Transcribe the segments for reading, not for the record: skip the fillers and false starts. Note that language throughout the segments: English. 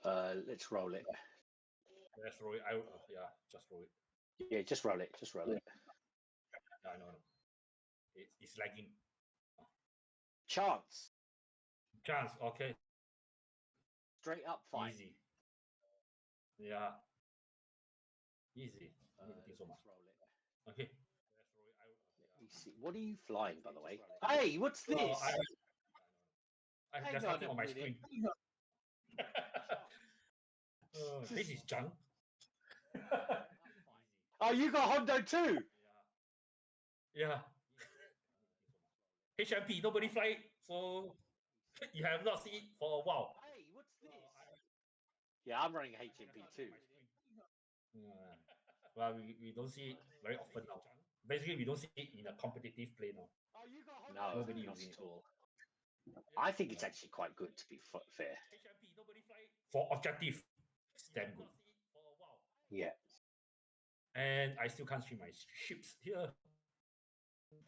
Let's roll it. Let's roll it. Yeah, just roll it. Yeah, just roll it. Just roll it. I know. It's lagging. Chance. Okay. Straight up fight. Easy. Yeah. Easy. I don't think so much. Roll it. Okay. Let me see. What are you flying, by the way? Hey, what's this? There's nothing on my screen. This is junk. Oh, you got Hondo too? Yeah. HMP, nobody fly it, so you have not seen it for a while. Hey, what's this? Yeah, I'm running HMP too. Well, we don't see it very often now. Basically, we don't see it in a competitive play now. No, nobody not using at all. I think it's actually quite good, to be fair. For objective, it's damn good. Yeah. And I still can't see my ships here.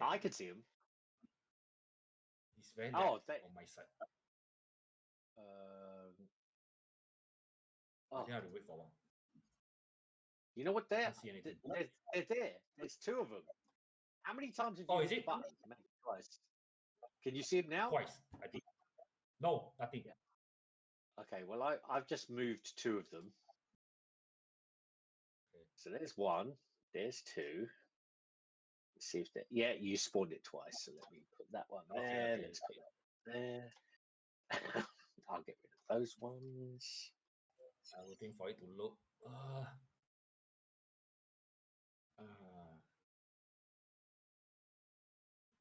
I can see them. It's very on my side. I think I have to wait for one. You know what? They're there. There's two of them. How many times have you hit the button? Twice. Can you see them now? Twice, I think. No, nothing. Yeah. Okay, well, I've just moved two of them. Okay. So there's one. There's two. Let's see if that. Yeah, you spawned it twice. So let me put that one there. Okay. Let's put that there. I'll get rid of those ones. I'm waiting for it to load.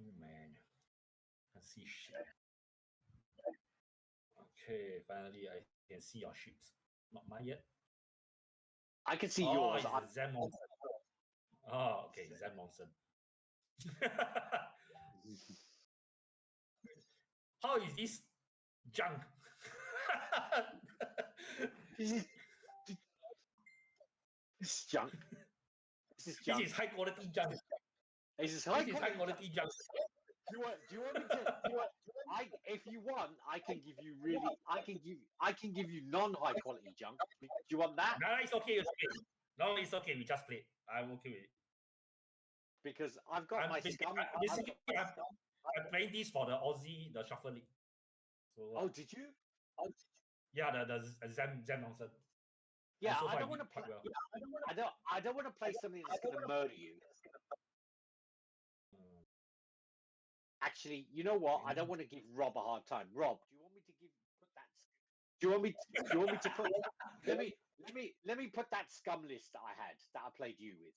Oh man, I see shit. Okay, finally I can see your ships. Not mine yet. I can see yours. It's Zen Monson. Oh, okay, Zen Monson. How is this junk? This is junk. This is junk. This is high quality junk. This is high quality junk. Do you want me to? If you want, I can give you I can give you non-high quality junk. Do you want that? No, it's okay. It's okay. No, it's okay. We just play. I'm okay with it. Because I've got my scum. I'm playing this for the Aussie, the Shuffle League. So, did you? Yeah, the Zen Monson. Yeah, I don't want to play. Yeah, I don't want to play something that's going to murder you. Actually, you know what? I don't want to give Rob a hard time. Rob, do you want me to put that? Do you want me to put? let me put that scum list that I had that I played you with.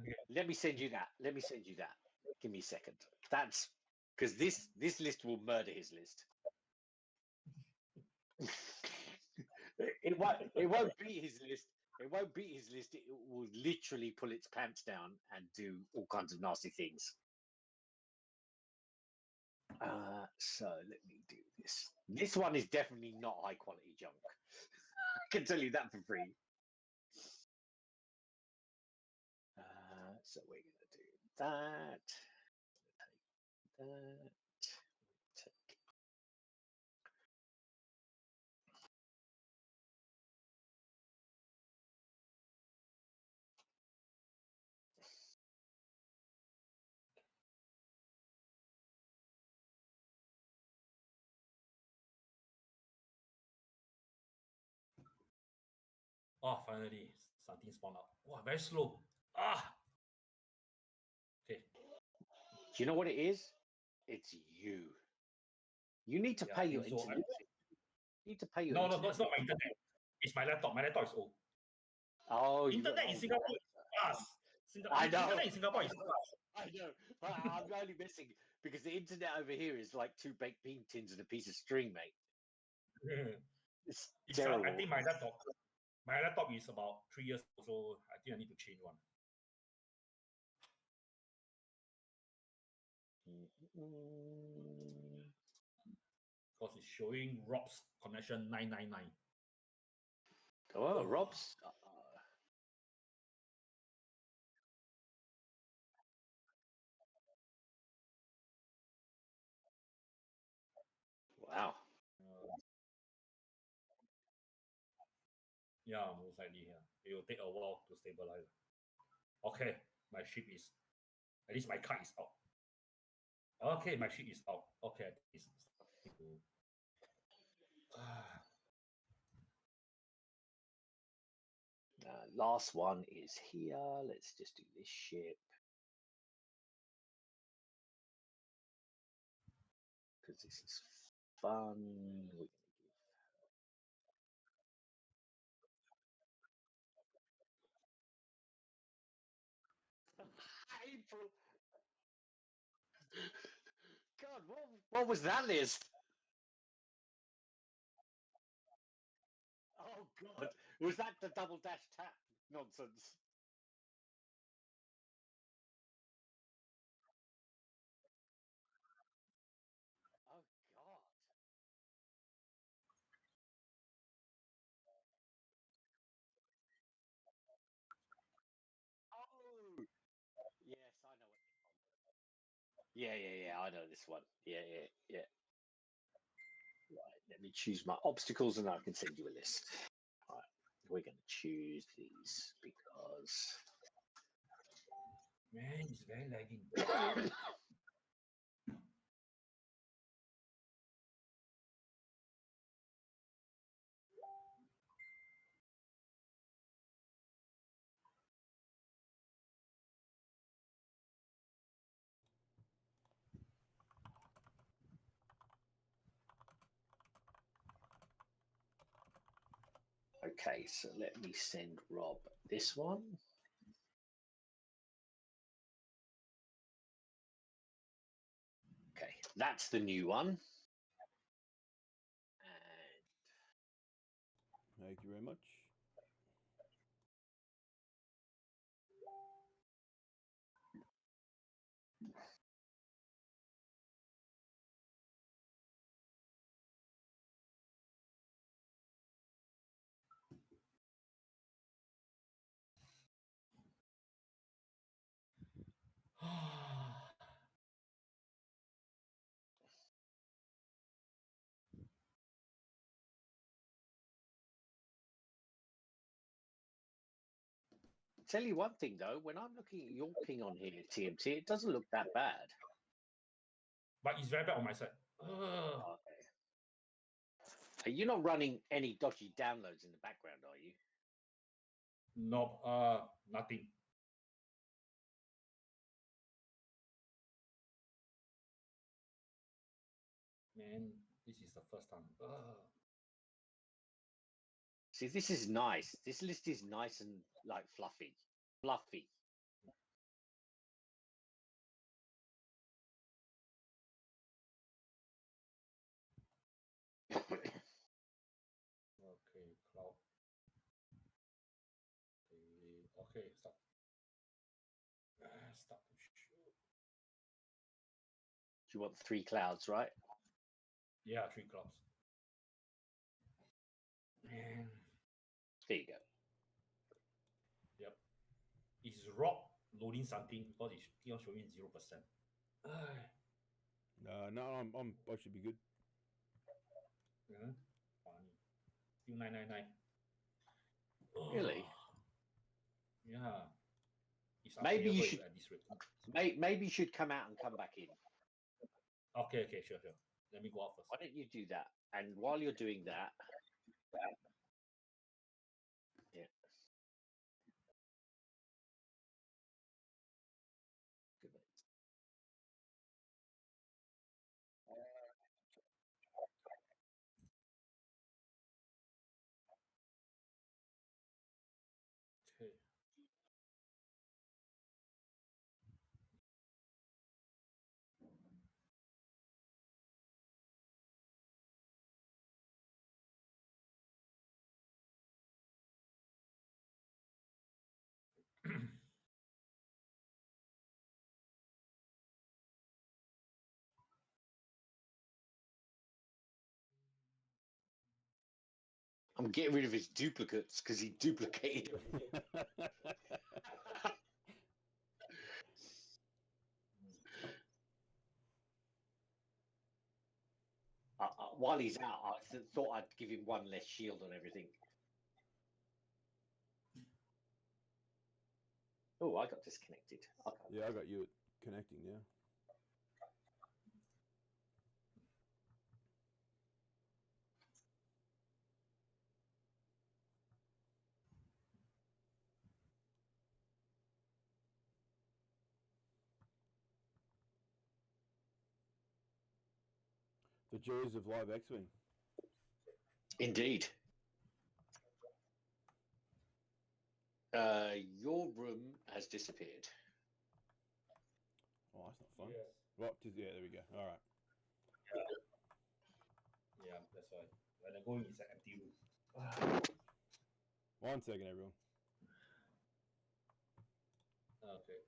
Okay. Let me send you that. Give me a second. That's because this list will murder his list. It won't beat his list. It won't beat his list. It will literally pull its pants down and do all kinds of nasty things. So let me do this. This one is definitely not high quality junk. I can tell you that for free. So we're going to do that. Take that. Oh, finally, something spawned out. Wow, very slow. Okay. Do you know what it is? It's you. You need to pay your internet. You need to pay your internet. No, it's not my internet. It's my laptop. My laptop is old. Oh, internet in Singapore is fast. I know. Internet in Singapore is fast. I know. But I'm only missing because the internet over here is like 2 baked bean tins and a piece of string, mate. It's terrible. I think my laptop is about 3 years old, so I think I need to change one. Because it's showing Rob's connection 999. Oh, Rob's. Wow. Yeah, most likely. Yeah, it will take a while to stabilize. Okay, my ship is. At least my card is out. Okay, my ship is out. Okay, I think it's starting to. Last one is here. Let's just do this ship. Because this is fun. We're gonna give... April. God, what was that list? Oh God, was that the double dash tap nonsense? Oh God. Oh, yes, I know it. Yeah. I know this one. Yeah. Right, let me choose my obstacles, and I can send you a list. Right, we're going to choose these because. Man, it's very lagging. Okay, so let me send Rob this one. Okay, that's the new one. And Thank you very much. tell you one thing though, when I'm looking at your ping on here, TMT, it doesn't look that bad. But it's very bad on my side. Okay. Are you not running any dodgy downloads in the background, are you? No, nothing. Man, this is the first time. See, this is nice. This list is nice and like fluffy. Fluffy. Okay, cloud. Okay, stop. Stop to shoot. You want 3 clouds, right? Yeah, 3 clouds. Man. There you go. Yep. Is Rock loading something because it's still showing 0%? No, I should be good. Funny. Still 999. Really? Yeah. It's Maybe you unplayable should. at this rate. Maybe you should come out and come back in. Okay, sure. Let me go out first. Why don't you do that? And while you're doing that, yeah. Good night. Okay. I'm getting rid of his duplicates because he duplicated. While he's out, I thought I'd give him 1 less shield on everything. Oh, I got disconnected. Okay. Yeah, I got you connecting now. The joys of live X-Wing. Indeed. Your room has disappeared. Oh, that's not fun. Yes. Right, yeah, there we go. All right. Yeah, that's why. When I go in, it's an empty room. 1 second, everyone. Okay.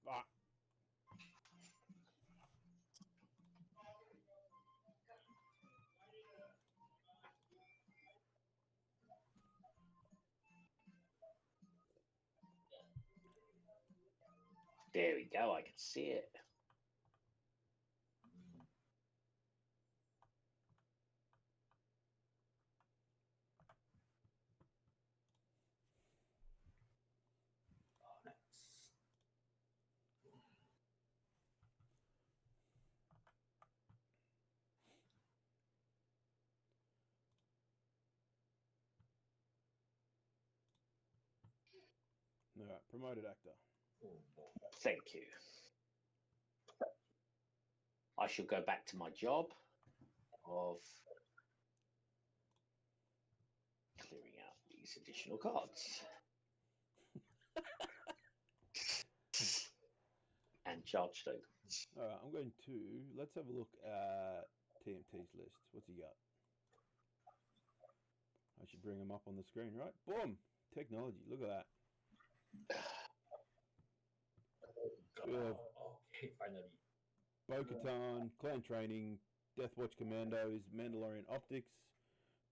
Ah. There we go. I can see it. Oh, nice. All right, promoted actor. Oh, boy. Thank you. I shall go back to my job of clearing out these additional cards. And charge tokens. All right, I'm going to let's have a look at TMT's list. What's he got? I should bring him up on the screen, right? Boom! Technology. Look at that. God. We have Okay, finally. Bo-Katan, Clan Training, Death Watch Commandos, Mandalorian Optics,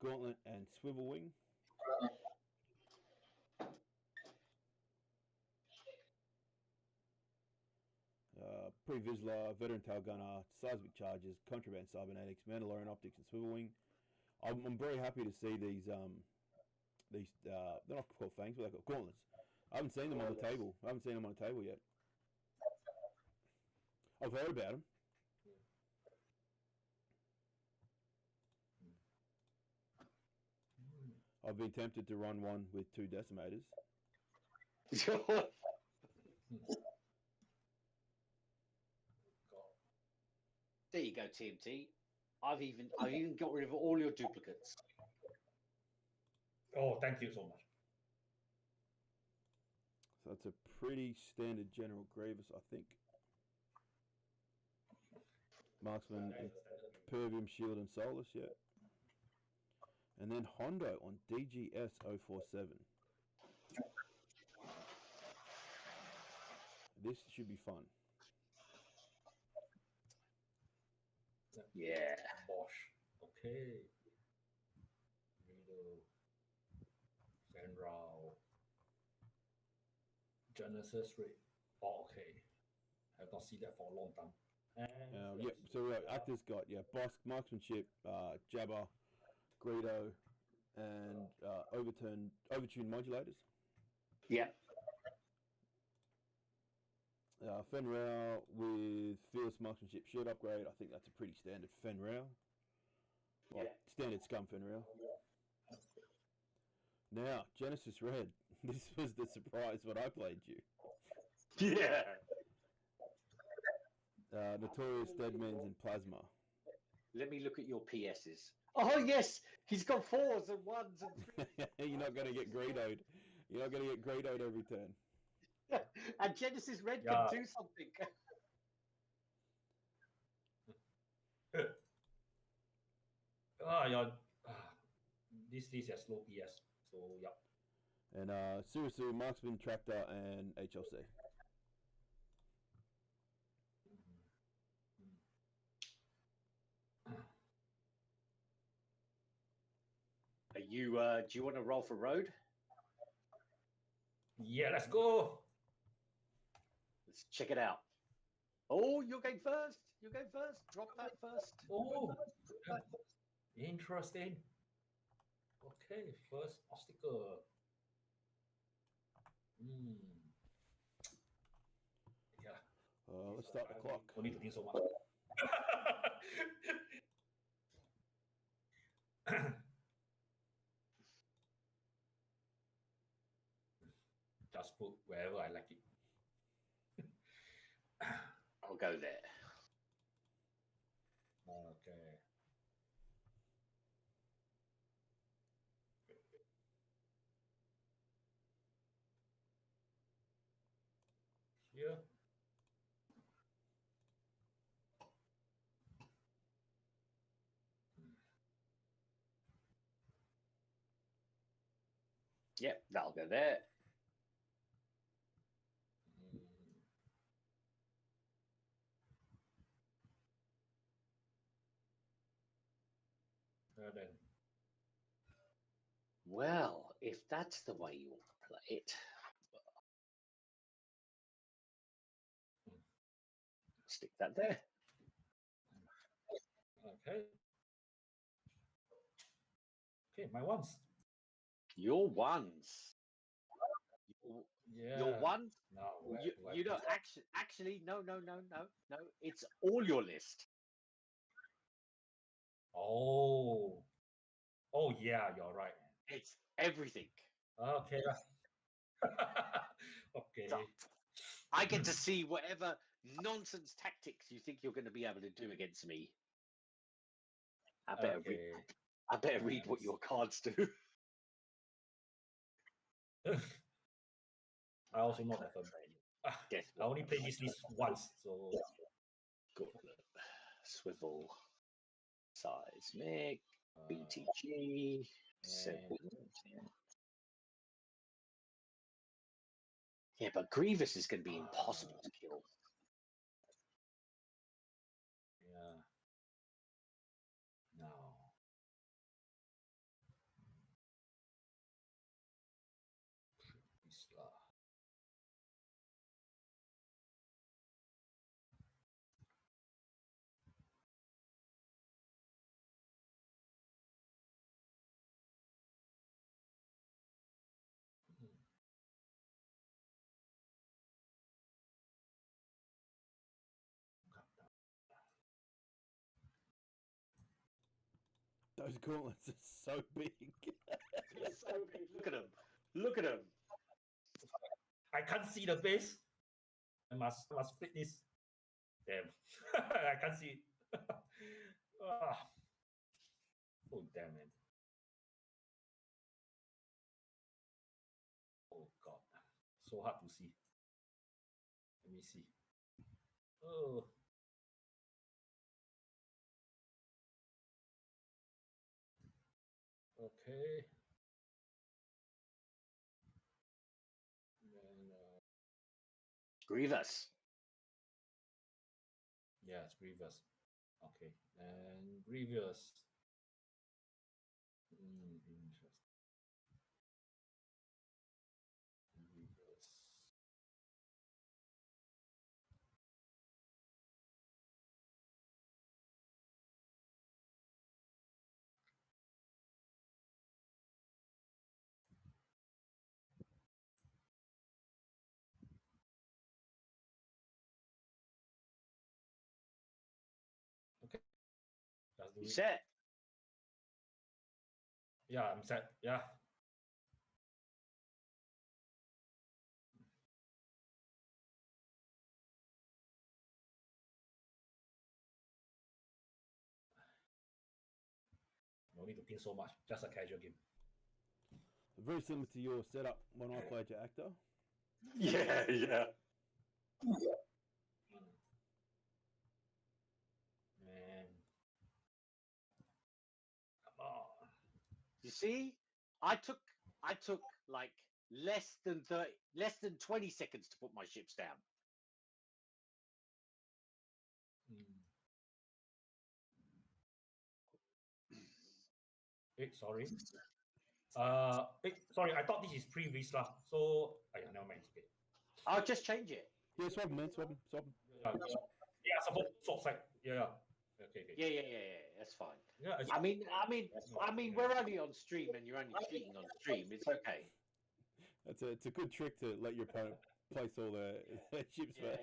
Gauntlet, and Swivel Wing. Pre-Vizsla, Veteran Tail Gunner, Seismic Charges, Contraband Cybernetics, Mandalorian Optics, and Swivel Wing. I'm very happy to see these they're not called fangs, but they're called gauntlets. I haven't seen them on the table. I haven't seen them on the table yet. I've heard about them. I've been tempted to run one with 2 decimators. There you go, TMT. I've even got rid of all your duplicates. Oh, thank you so much. So that's a pretty standard General Grievous, I think. Marksman, Pervium, Shield, and Solus, yeah. And then Hondo on DGS 047. This should be fun. Yeah. Bosch. Okay. Riddle. Fenral. Genesis Ray. Oh, okay. I have not seen that for a long time. And Yep, so actors got, Bosk, Marksmanship, Jabber, Greedo, and overtuned modulators. Yeah. Fenrau with Fearless Marksmanship shield upgrade. I think that's a pretty standard Fenrau. Well, standard Scum Fenrau. Now, Genesis Red. This was the surprise when I played you. Yeah. Notorious Deadmans and Plasma. Let me look at your PSs. Oh yes, he's got 4s and 1s and 3s. You're not going to get Greedoed. You're not going to get Greedoed every turn. And Genesis Red can do something. This has low PS, so yeah. And Surisu, Marksman, Tractor, and HLC. Are you? Do you want to roll for road? Yeah, let's go. Let's check it out. Oh, you're going first. You're going first. Drop that first. Oh, Interesting. Okay, first obstacle. Yeah. Let's start the clock. Don't need to think so much. Just put wherever I like it. I'll go there. Okay. Here. Yep, that'll go there. Then. Well, if that's the way you want to play it, stick that there. Okay. Okay, my ones. Your ones. Yeah. Your ones. Now, You know, actually, no. It's all your list. Oh. Oh yeah, you're right. It's everything. Okay. Okay. So, I get to see whatever nonsense tactics you think you're going to be able to do against me. I better read what your cards do. I also not that fun. Guess I only played this list once, so Gauntlet, swivel, seismic, BTG, yeah, but Grievous is going to be impossible to kill. Yeah. No. Those gauntlets are so big. So big. Look at him. Look at him. I can't see the face. I must split this. Damn. I can't see it. Oh damn it. Oh god. So hard to see. Let me see. Oh. Okay. And, Grievous. yeah, it's Grievous. Okay. And Grievous. Interesting. Grievous. Okay. Just do You it. set. Yeah, I'm set. Yeah. No need to think so much. Just a casual game. Very similar to your setup when I played your actor. Yeah. Man. Come on. You see, I took like less than 20 seconds to put my ships down. Sorry. Sorry, I thought this is pre-Vista, so never mind. Okay. I'll just change it. Yeah, swap them, man. Swap them. Yeah, suppose swap side. Yeah. Okay. Yeah. That's fine. Yeah, I mean, we're only on stream, and you're only cheating on stream. It's okay. It's a good trick to let your opponent place all their chips first.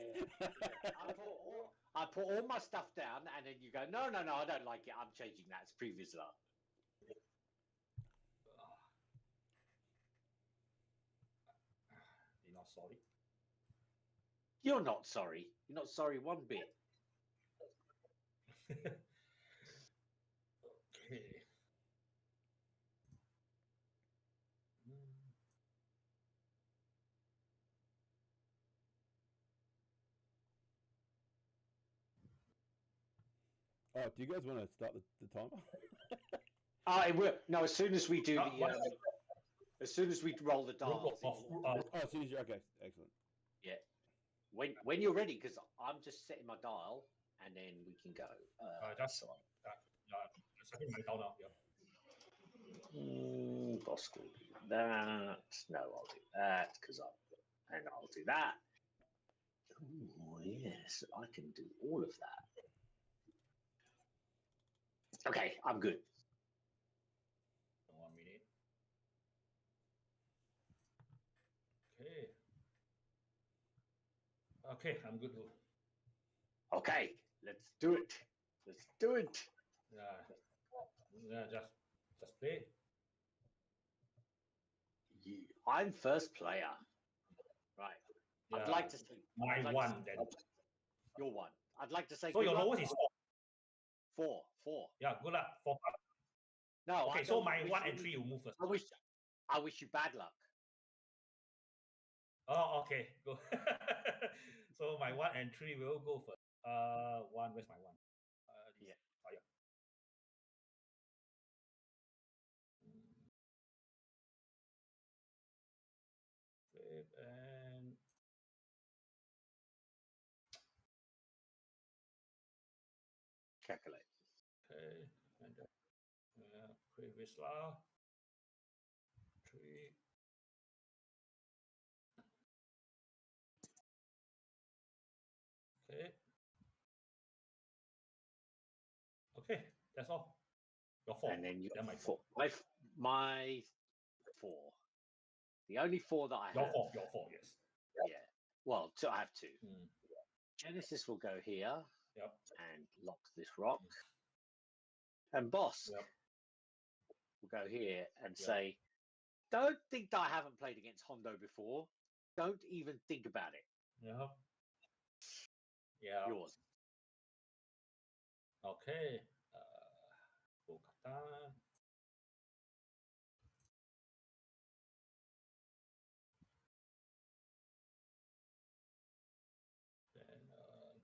I put all my stuff down, and then you go, no, I don't like it. I'm changing that. It's previous luck. You're not sorry. You're not sorry. You're not sorry one bit. Okay. Oh, do you guys want to start the timer? It will. No, as soon as we do as soon as we roll the dials. As soon as okay, excellent. Yeah. When you're ready, because I'm just setting my dial, and then we can go. Setting my dial now. Yeah. Boss will do that. No, I'll do that and I'll do that. Oh yes, I can do all of that. Okay, I'm good. 1 minute. Okay. Okay, I'm good too. Okay, let's do it. Let's do it. Yeah, just play. I'm first player. Right. Yeah. I'd like to say one then. Your one. I'd like to say. So your lowest is 4. 4. Yeah, good luck. 4. No. Okay, so my 1 and 3 you move first. I wish you bad luck. Oh, okay. Go. So my 1 and 3 will go first. 1. Where's my 1? Yeah. Oh, yeah. Flip and Calculate. okay, and previous law 3. Okay, that's all. Your 4. And then my 4. My 4. The only 4 that I have. Your 4, yes. Yeah. Well, I have 2. Mm. Genesis will go here. Yep. And lock this rock. And Boss Yep. will go here and say, don't think that I haven't played against Hondo before. Don't even think about it. Yeah. Yeah. Yours. Okay. Kolkata. Then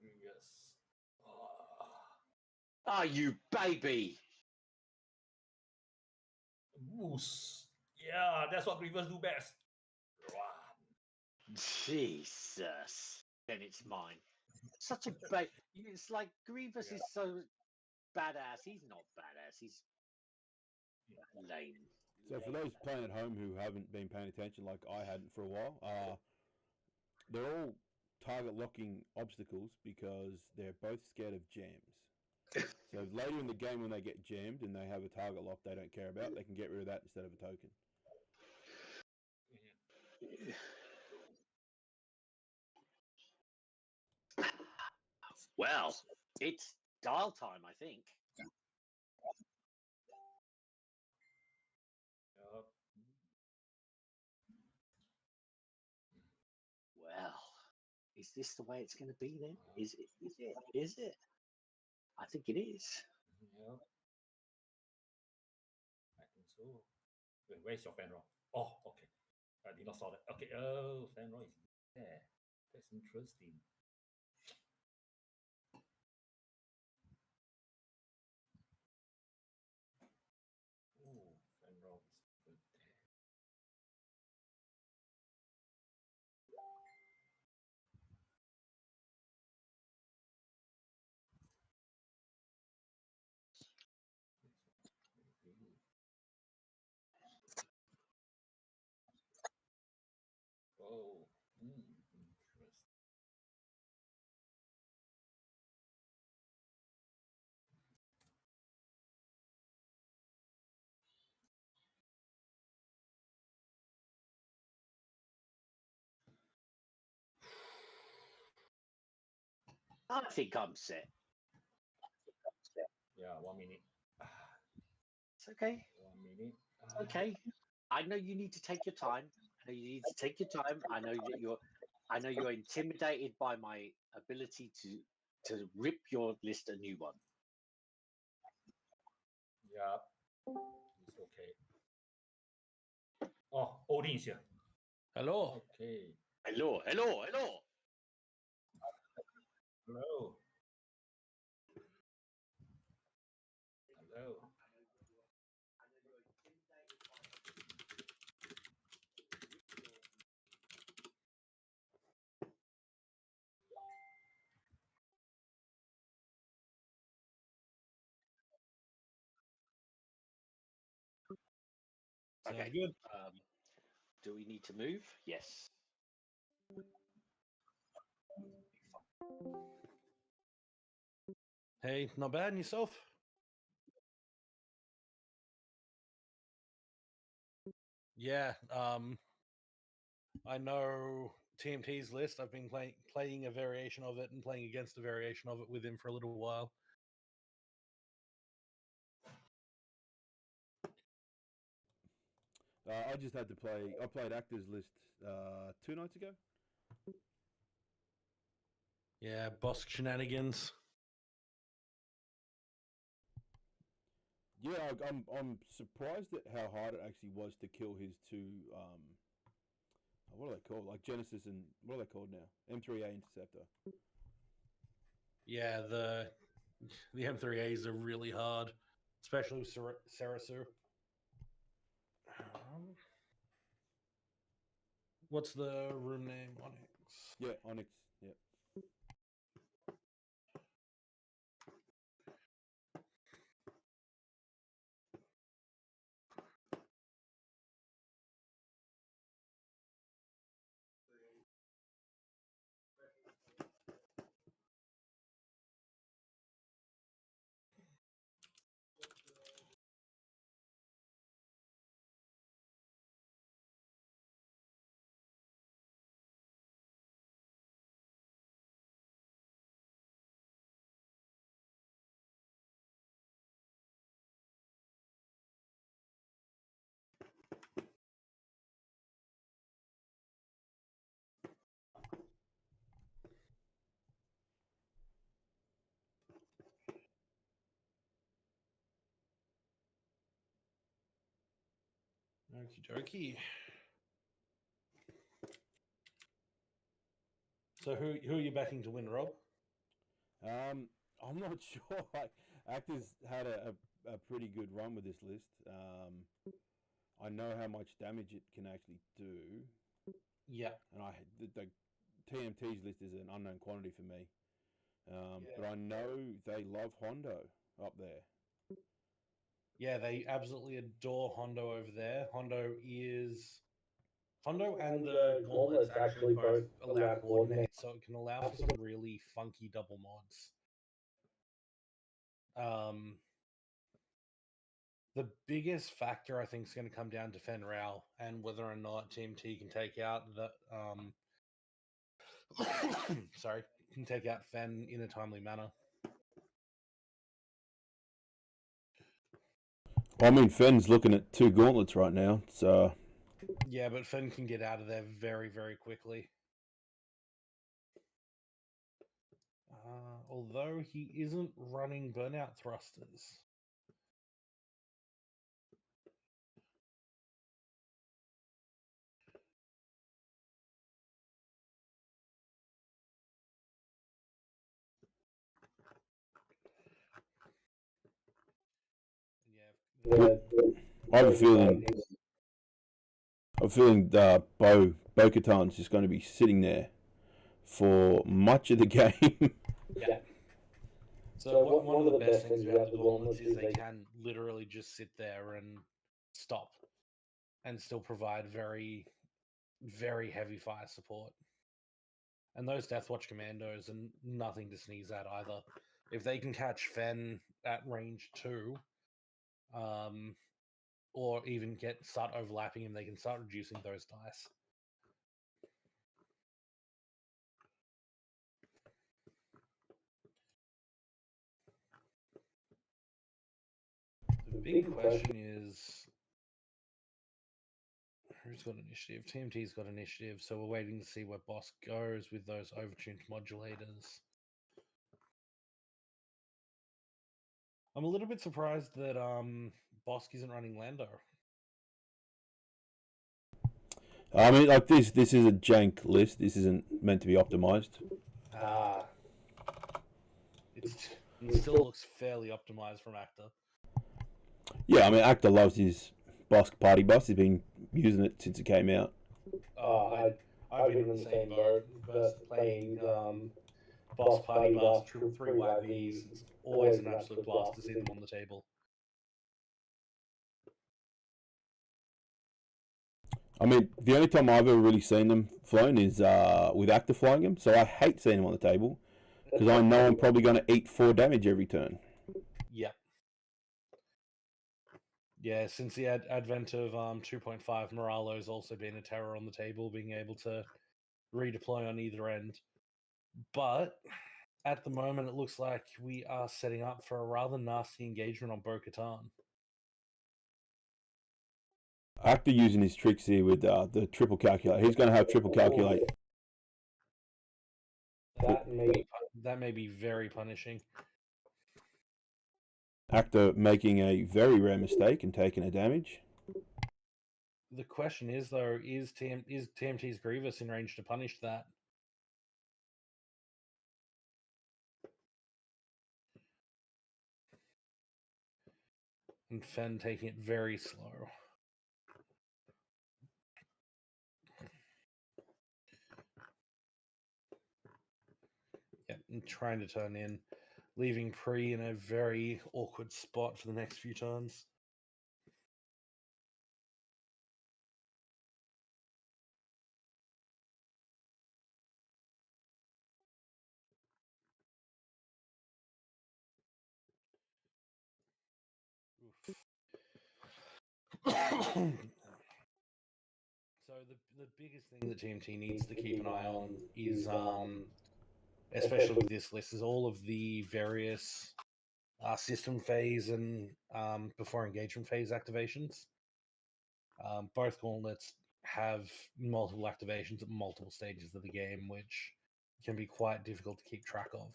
Grievous. You baby. Moose. Yeah, that's what Grievous do best. Run. Jesus. Then it's mine. Such a it's like Grievous is so badass. He's not badass. He's lame. So for those playing at home who haven't been paying attention, like I hadn't for a while, they're all target locking obstacles because they're both scared of jams. So later in the game when they get jammed and they have a target lock they don't care about, they can get rid of that instead of a token. Well, it's dial time, I think. Well, is this the way it's going to be then? Is it? I think it is. Yeah. I think so. Wait, where's your fan roll? Oh, okay. I did not saw that. Okay, fan roll is there. That's interesting. Oh, fan roll is good there. Oh, interesting. I think I'm set. Yeah, 1 minute. It's okay. 1 minute. Okay. I know you need to take your time. I know you need to take your time. I know you're intimidated by my ability to rip your list a new one. Yeah, it's okay. Oh, Odin is here. Hello. Okay. Hello. Hello. Hello. Okay. Good. Do we need to move? Yes. Hey, not bad. And yourself? Yeah. I know TMT's list. I've been playing a variation of it and playing against a variation of it with him for a little while. I just had to play. I played Actors List 2 nights ago. Yeah, boss shenanigans. Yeah, I'm surprised at how hard it actually was to kill his two. What are they called? Like Genesis and what are they called now? M3A Interceptor. Yeah, the M3As are really hard, especially with Sarasu. What's the room name? Onyx. Yeah, Onyx. Yeah. Okie dokie. So who are you backing to win, Rob? I'm not sure. Like, Actors had a pretty good run with this list. I know how much damage it can actually do. Yeah. And the TMT's list is an unknown quantity for me. But I know they love Hondo up there. Yeah, they absolutely adore Hondo over there. Hondo and the gauntlets actually both allow coordinate, so it can allow for some really funky double mods. The biggest factor I think is going to come down to Fen Rao and whether or not TMT can take out the can take out Fen in a timely manner. I mean, Fenn's looking at 2 gauntlets right now, so... Yeah, but Fen can get out of there very, very quickly. Although he isn't running burnout thrusters. Yeah. I have a feeling... Bo-Katan's just going to be sitting there for much of the game. Yeah. So one of the best things about the gauntlets is they can literally just sit there and stop and still provide very, very heavy fire support. And those Deathwatch commandos are nothing to sneeze at either. If they can catch Fen at range 2, or even start overlapping him, they can start reducing those dice. big question is, who's got initiative? TMT's got initiative, so we're waiting to see where Boss goes with those overtuned modulators. I'm a little bit surprised that Bosk isn't running Lando. I mean, like this is a jank list. This isn't meant to be optimized. It still looks fairly optimized from Actor. Yeah, I mean, Actor loves his Bosk party bus. He's been using it since it came out. I've been in the same boat, playing Boss Party Bus, 3 YVs. It's always an absolute blast to see them on the table. I mean, the only time I've ever really seen them flown is with Actor flying them. So I hate seeing them on the table because I know I'm probably going to eat 4 damage every turn. Yep. Yeah, since the advent of 2.5, Moralo's also been a terror on the table, being able to redeploy on either end. But at the moment, it looks like we are setting up for a rather nasty engagement on Bo-Katan. Actor using his tricks here with the triple calculate. He's going to have triple calculate. That may be very punishing. Actor making a very rare mistake and taking a damage. The question is, though, is TMT's Grievous in range to punish that? And Fen taking it very slow. Yep, and trying to turn in, leaving Pre in a very awkward spot for the next few turns. So the biggest thing that TMT needs to keep an eye on is, especially with this list, is all of the various system phase and before engagement phase activations. Both gauntlets have multiple activations at multiple stages of the game, which can be quite difficult to keep track of.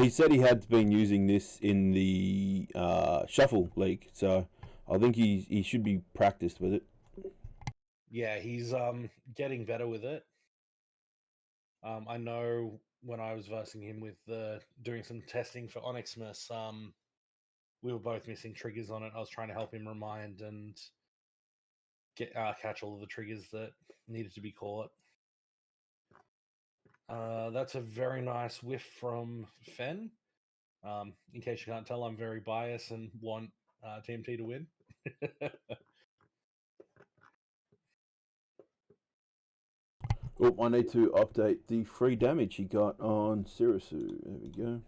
He said he had been using this in the Shuffle League, so I think he should be practiced with it. Yeah, he's getting better with it. I know when I was versing him with doing some testing for Onyxmas, we were both missing triggers on it. I was trying to help him remind and catch all of the triggers that needed to be caught. That's a very nice whiff from Fen. In case you can't tell, I'm very biased and want TMT to win. Oh, I need to update the free damage he got on Sirisu. There we go.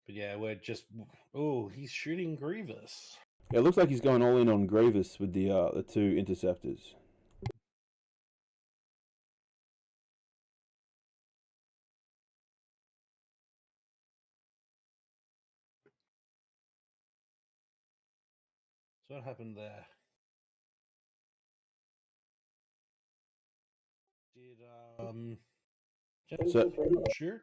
But yeah, we're just... Oh, he's shooting Grievous. Yeah, it looks like he's going all in on Grievous with the 2 interceptors. So what happened there? Did Genesis shoot?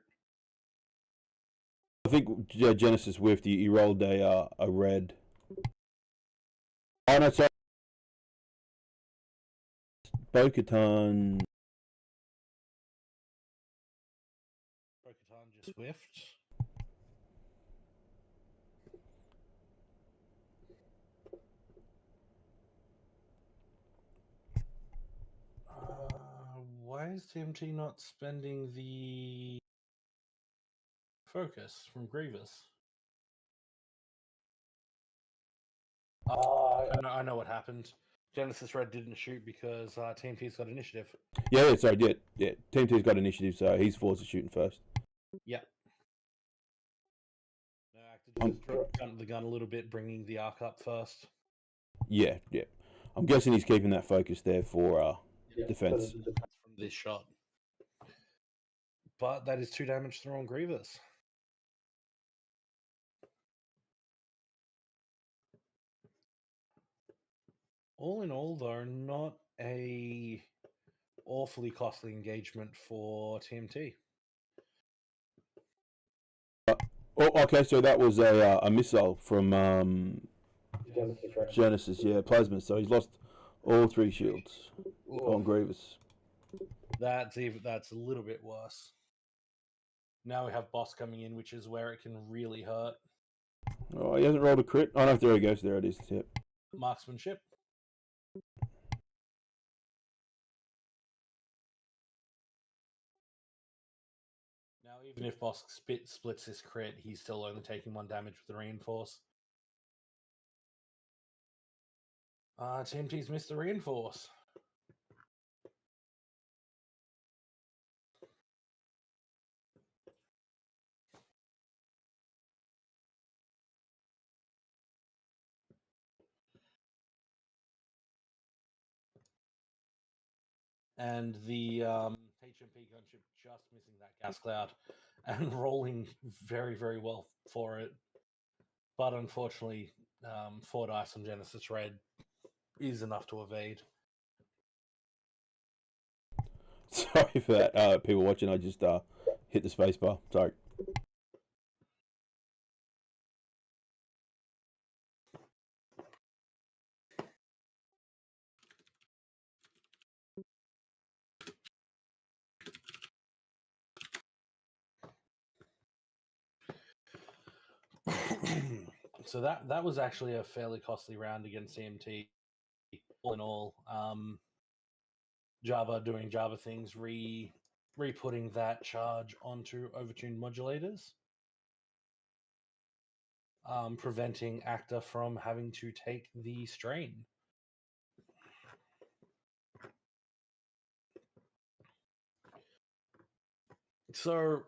I think Genesis whiffed. He rolled a red. Oh no, sorry. Bo-Katan. Bo-Katan just whiffed. Why is TMT not spending the focus from Grievous? I know what happened. Genesis Red didn't shoot because TMT's got initiative. Yeah, sorry, yeah. TMT's got initiative, so he's forced to shooting first. Yeah. No, Actor just jumped the gun a little bit, bringing the arc up first. Yeah. I'm guessing he's keeping that focus there for defense. From this shot. But that is 2 damage through on Grievous. All in all, though, not a awfully costly engagement for TMT. Oh, okay, so that was a missile from Genesis, yeah, Plasma. So he's lost all 3 shields on Grievous. That's a little bit worse. Now we have Boss coming in, which is where it can really hurt. Oh, he hasn't rolled a crit. Oh no, there he goes. There it is. Yep. Marksmanship. Now, even if Boss splits this crit, he's still only taking 1 damage with the reinforce. TMT's missed the reinforce. And the HMP gunship just missing that gas cloud and rolling very, very well for it. But unfortunately, 4 dice on Genesis Red is enough to evade. Sorry for that, people watching. I just hit the spacebar. Sorry. So that was actually a fairly costly round against CMT. All in all, Java doing Java things, re-putting that charge onto overtuned modulators, preventing Actor from having to take the strain. So,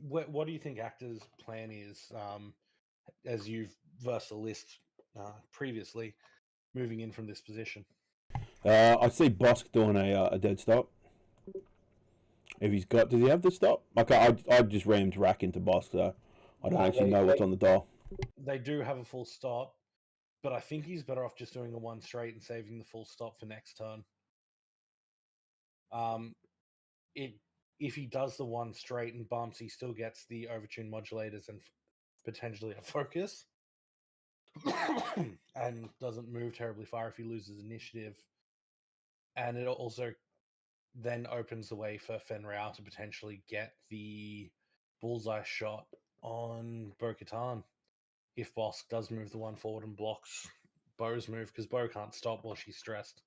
what do you think Actor's plan is, as you've versed the list previously, moving in from this position? I see Bosk doing a dead stop. If he's got, does he have the stop? Okay, I just rammed rack into Bosk, so I don't actually know what's on the dial. They do have a full stop, but I think he's better off just doing a 1 straight and saving the full stop for next turn. If he does the 1 straight and bumps, he still gets the overtune modulators and potentially a focus, and doesn't move terribly far if he loses initiative. And it also then opens the way for Fenrir to potentially get the bullseye shot on Bo-Katan if Bosk does move the 1 forward and blocks Bo's move, because Bo can't stop while she's stressed.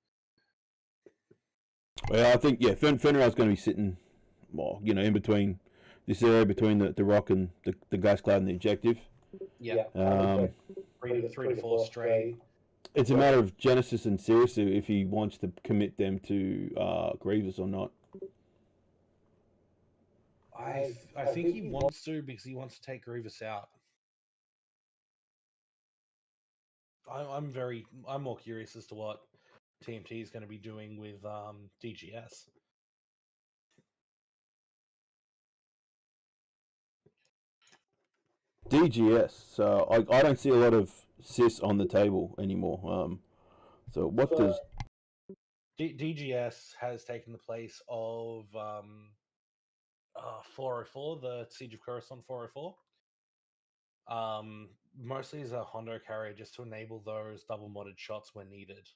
Well, I think Fenrir's going to be sitting, well, in between this area between the rock and the gas cloud and the objective. Yeah. 3 to 4 straight. It's a matter of Genesis and Sirisu if he wants to commit them to Grievous or not. I think he wants to, because he wants to take Grievous out. I'm more curious as to what TMT is going to be doing with DGS. DGS. So I don't see a lot of cis on the table anymore. So what does DGS has taken the place of 404, the Siege of Coruscant 404. Mostly as a Hondo carrier, just to enable those double modded shots when needed.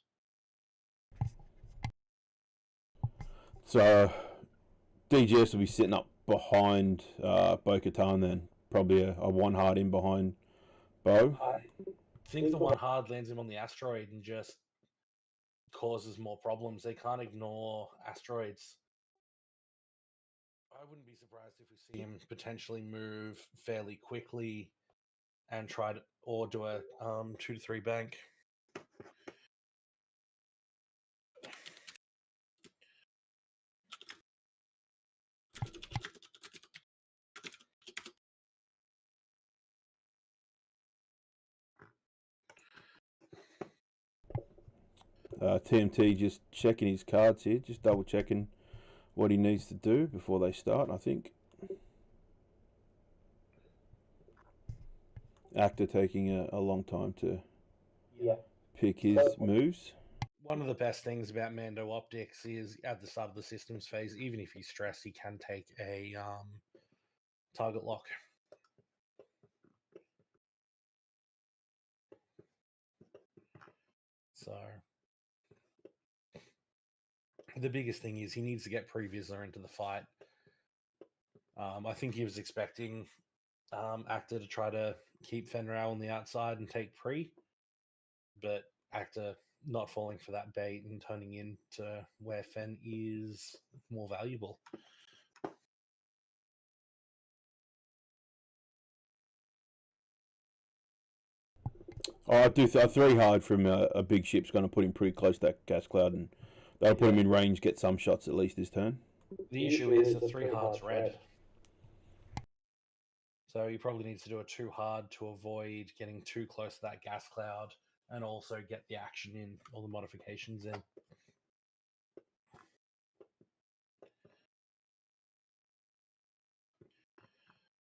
So DGS will be sitting up behind Bo-Katan then, probably a 1 hard in behind Bo. I think the 1 hard lands him on the asteroid and just causes more problems. They can't ignore asteroids. I wouldn't be surprised if we see him potentially move fairly quickly and try to, or do a 2 to 3 bank. TMT just checking his cards here, just double checking what he needs to do before they start, I think. Actor taking a long time to pick his moves. One of the best things about Mando Optics is at the start of the systems phase, even if he's stressed, he can take a target lock. So the biggest thing is he needs to get Previsor into the fight. I think he was expecting Actor to try to keep Fenrir on the outside and take Pre, but Actor not falling for that bait and turning into where Fen is more valuable. I do. A 3 hard from a big ship's going to put him pretty close to that gas cloud, and that'll put him in range, get some shots at least this turn. The issue is the 3 hard's red. So he probably needs to do a 2 hard to avoid getting too close to that gas cloud and also get the action in, all the modifications in.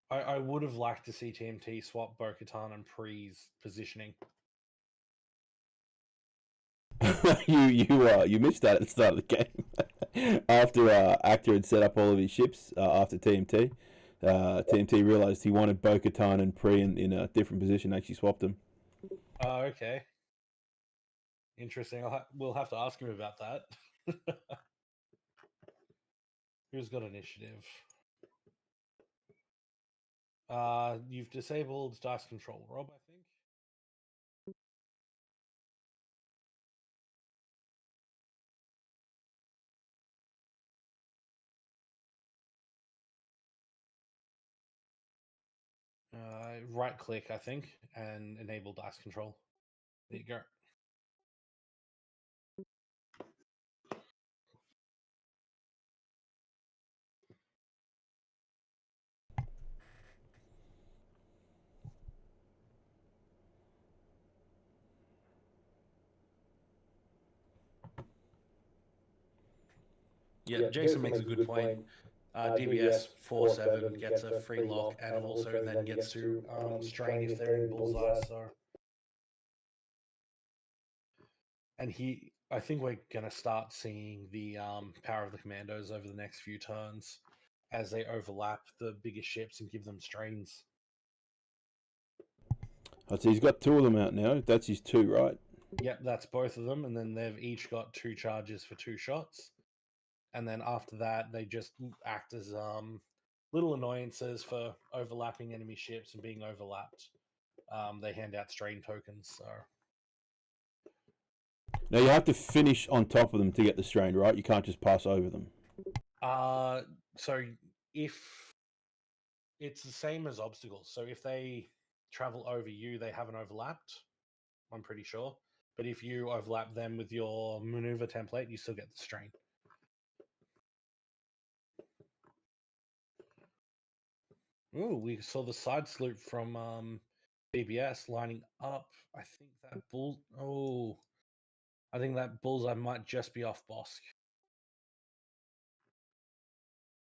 I would have liked to see TMT swap Bo-Katan and Pre's positioning. you missed that at the start of the game. After Actor had set up all of his ships after TMT, TMT realized he wanted Bo-Katan and Pre in a different position. Actually swapped them. Oh, okay. Interesting. We'll have to ask him about that. Who's got initiative? You've disabled dice control, Rob, I think. Right click, I think, and enable dice control. There you go. Yeah, Jason makes a good point. DBS 4/7 gets a free lock and also then gets to strain if they're in bullseye. So, and I think we're gonna start seeing the power of the commandos over the next few turns as they overlap the bigger ships and give them strains. So he's got 2 of them out now. That's his 2, right? Yep, that's both of them, and then they've each got 2 charges for 2 shots. And then after that, they just act as little annoyances for overlapping enemy ships and being overlapped. They hand out strain tokens. So now you have to finish on top of them to get the strain, right? You can't just pass over them. So if it's the same as obstacles, so if they travel over you, they haven't overlapped. I'm pretty sure. But if you overlap them with your maneuver template, you still get the strain. Ooh, we saw the side sloop from BBS lining up. I think that I think that bullseye might just be off Bosk.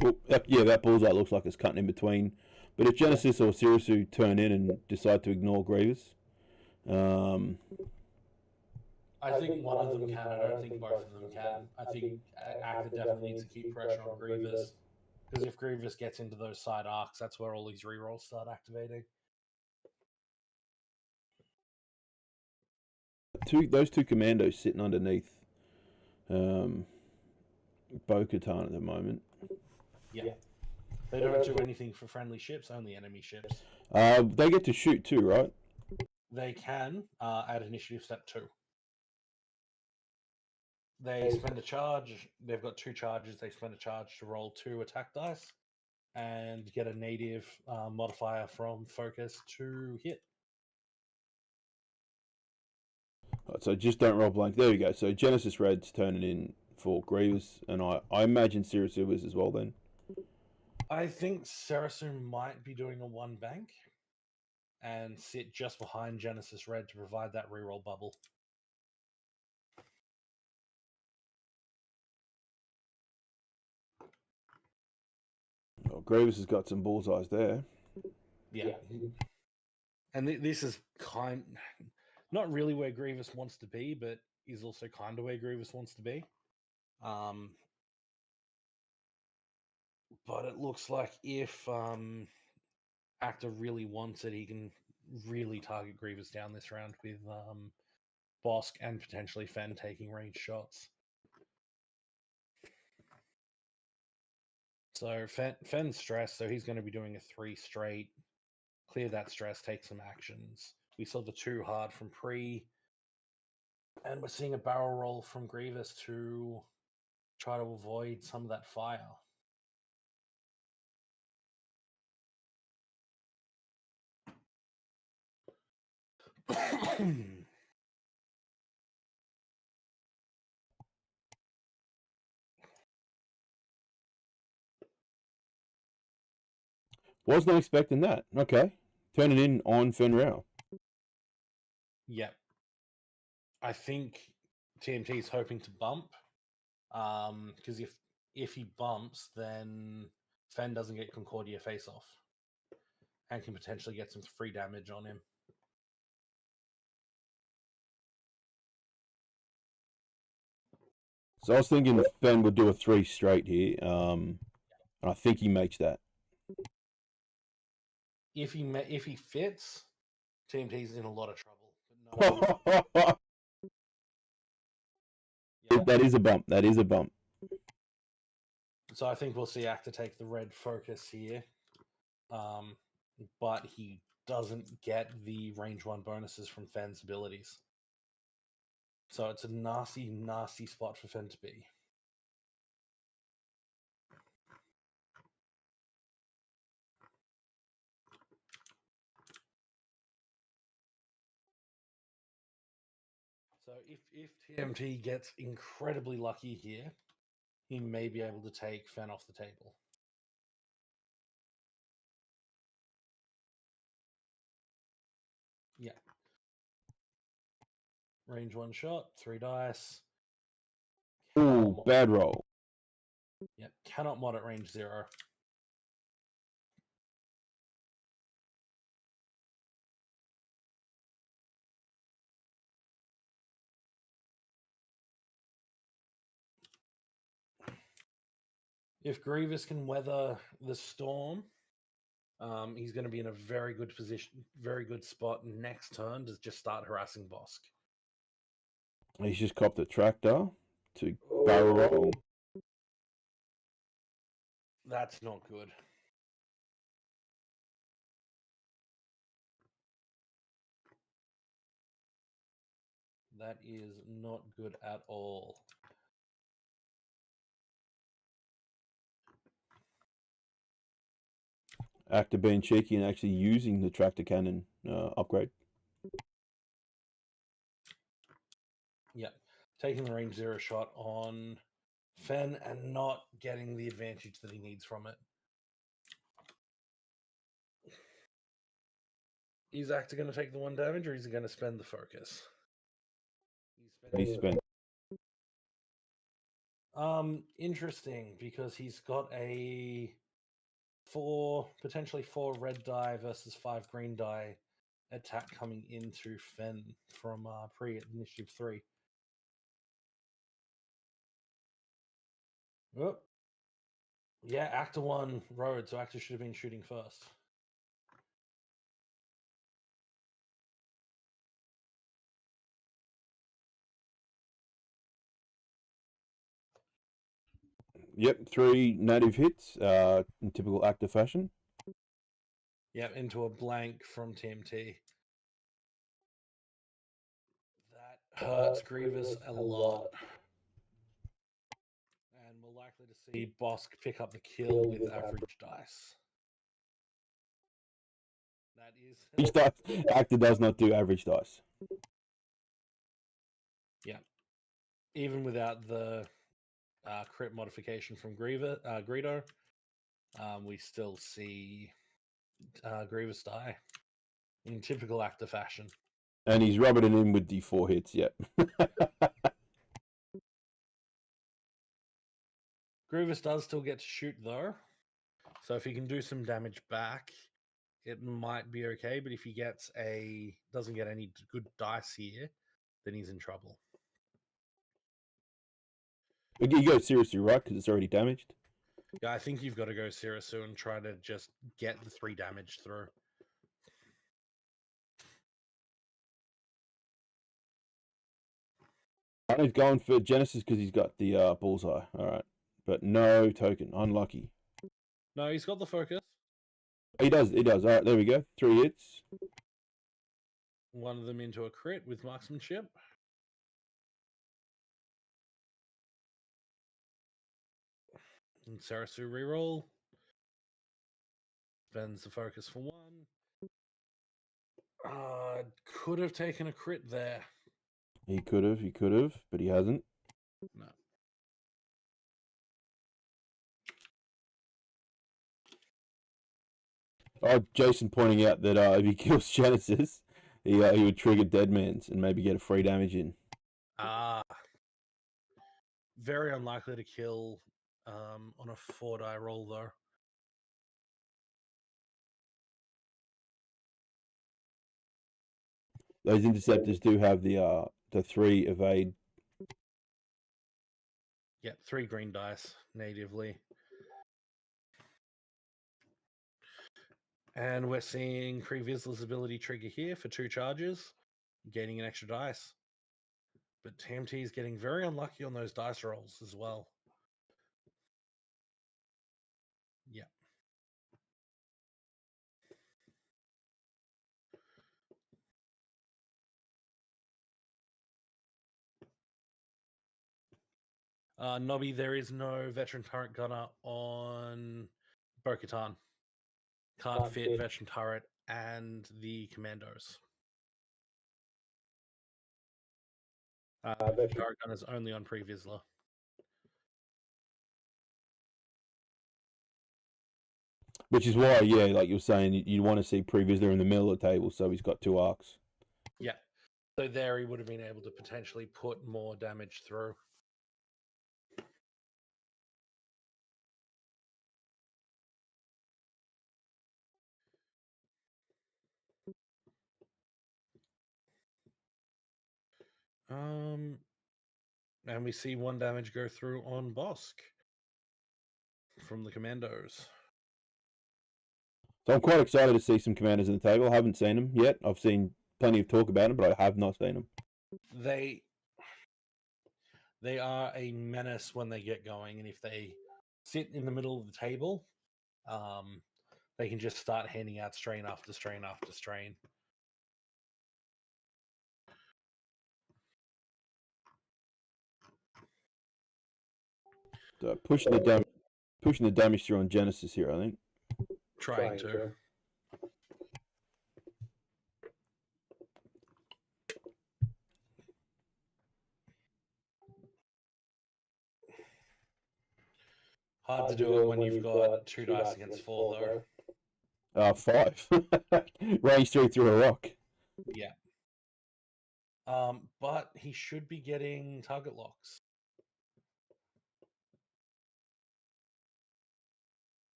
Well, yeah, that bullseye looks like it's cutting in between. But if Genesis or Sirisu turn in and decide to ignore Grievous, I think one of them can. I don't think both of them can. I think Actor definitely needs to keep pressure on Grievous. Because if Grievous gets into those side arcs, that's where all these rerolls start activating. Those 2 commandos sitting underneath Bo-Katan at the moment. Yeah. They don't do anything for friendly ships, only enemy ships. They get to shoot too, right? They can at initiative step 2. They spend a charge. They've got 2 charges. They spend a charge to roll 2 attack dice and get a native modifier from focus to hit. Right, so just don't roll blank. There we go. So Genesis Red's turning in for Grievous, and I imagine Sirisu is as well then. I think Sarasu might be doing a 1 bank and sit just behind Genesis Red to provide that reroll bubble. Well, Grievous has got some bullseyes there. Yeah. And this is not really where Grievous wants to be, but is also kind of where Grievous wants to be. But it looks like if Actor really wants it, he can really target Grievous down this round with Bosk and potentially Fen taking range shots. So Fen's stressed, so he's going to be doing a 3 straight. Clear that stress, take some actions. We saw the 2 hard from Pre, and we're seeing a barrel roll from Grievous to try to avoid some of that fire. Was not expecting that. Okay. Turn it in on Fenrir. Yep. I think TMT is hoping to bump. Because if he bumps, then Fen doesn't get Concordia face off. And can potentially get some free damage on him. So I was thinking Fen would do a 3 straight here. And I think he makes that. If he fits, TMT's in a lot of trouble. But no, yeah. That is a bump. That is a bump. So I think we'll see Actor take the red focus here. But he doesn't get the range 1 bonuses from Fen's abilities. So it's a nasty, nasty spot for Fen to be. So if TMT gets incredibly lucky here, he may be able to take Fen off the table. Yeah. Range 1 shot, 3 dice. Ooh, bad roll. Yep, cannot mod at range 0. If Grievous can weather the storm, he's going to be in a very good position, very good spot next turn to just start harassing Bosk. He's just copped a tractor to barrel roll. That's not good. That is not good at all. Actor being cheeky and actually using the tractor cannon upgrade. Yep. Taking the range 0 shot on Fen and not getting the advantage that he needs from it. Is Actor going to take the 1 damage, or is he going to spend the focus? He spent. Interesting, because he's got a potentially 4 red die versus 5 green die attack coming into Fen from Pre at initiative 3. Oh. Yeah, Actor 1 road, so Actor should have been shooting first. Yep, 3 native hits in typical Actor fashion. Yep, into a blank from TMT. That hurts Grievous a lot. And we're likely to see Bosk pick up the kill with average dice. That is... Actor does not do average dice. Yeah. Even without the crit modification from Greedo, we still see Grievous die in typical Actor fashion. And he's rubbing it in with the 4 hits, yep. Grievous does still get to shoot, though. So if he can do some damage back, it might be okay. But if he doesn't get any good dice here, then he's in trouble. You go seriously, right? Because it's already damaged. Yeah, I think you've got to go Sirisu and try to just get the 3 damage through. He's going for Genesis because he's got the bullseye. All right, but no token. Unlucky. No, he's got the focus. He does. He does. All right, there we go. 3 hits. One of them into a crit with marksmanship. And Sarasu reroll. Spends the focus for 1. Could have taken a crit there. He could have, but he hasn't. No. Jason pointing out that if he kills Genesis, he would trigger Deadman's and maybe get a free damage in. Very unlikely to kill on a 4-die roll, though. Those interceptors do have the 3 evade. Yeah, 3 green dice natively. And we're seeing Pre-Vizslar's ability trigger here for 2 charges, gaining an extra dice. But TMT is getting very unlucky on those dice rolls as well. Yeah. Nobby, there is no veteran turret gunner on Bo-Katan. Can't fit veteran turret and the commandos. Turret gunner's only on Pre-Vizslar. Which is why, yeah, like you were saying, you want to see Pre-Vizslar in the middle of the table, so he's got 2 arcs. Yeah. So there he would have been able to potentially put more damage through. And we see 1 damage go through on Bosk from the commandos. So I'm quite excited to see some commanders in the table. I haven't seen them yet. I've seen plenty of talk about them, but I have not seen them. They are a menace when they get going, and if they sit in the middle of the table, they can just start handing out strain after strain after strain. Pushing the damage through on Genesis here, I think. Trying to. Hard to do it when you've got 2 dice against 4, though. 5. Range through a rock. Yeah. But he should be getting target locks.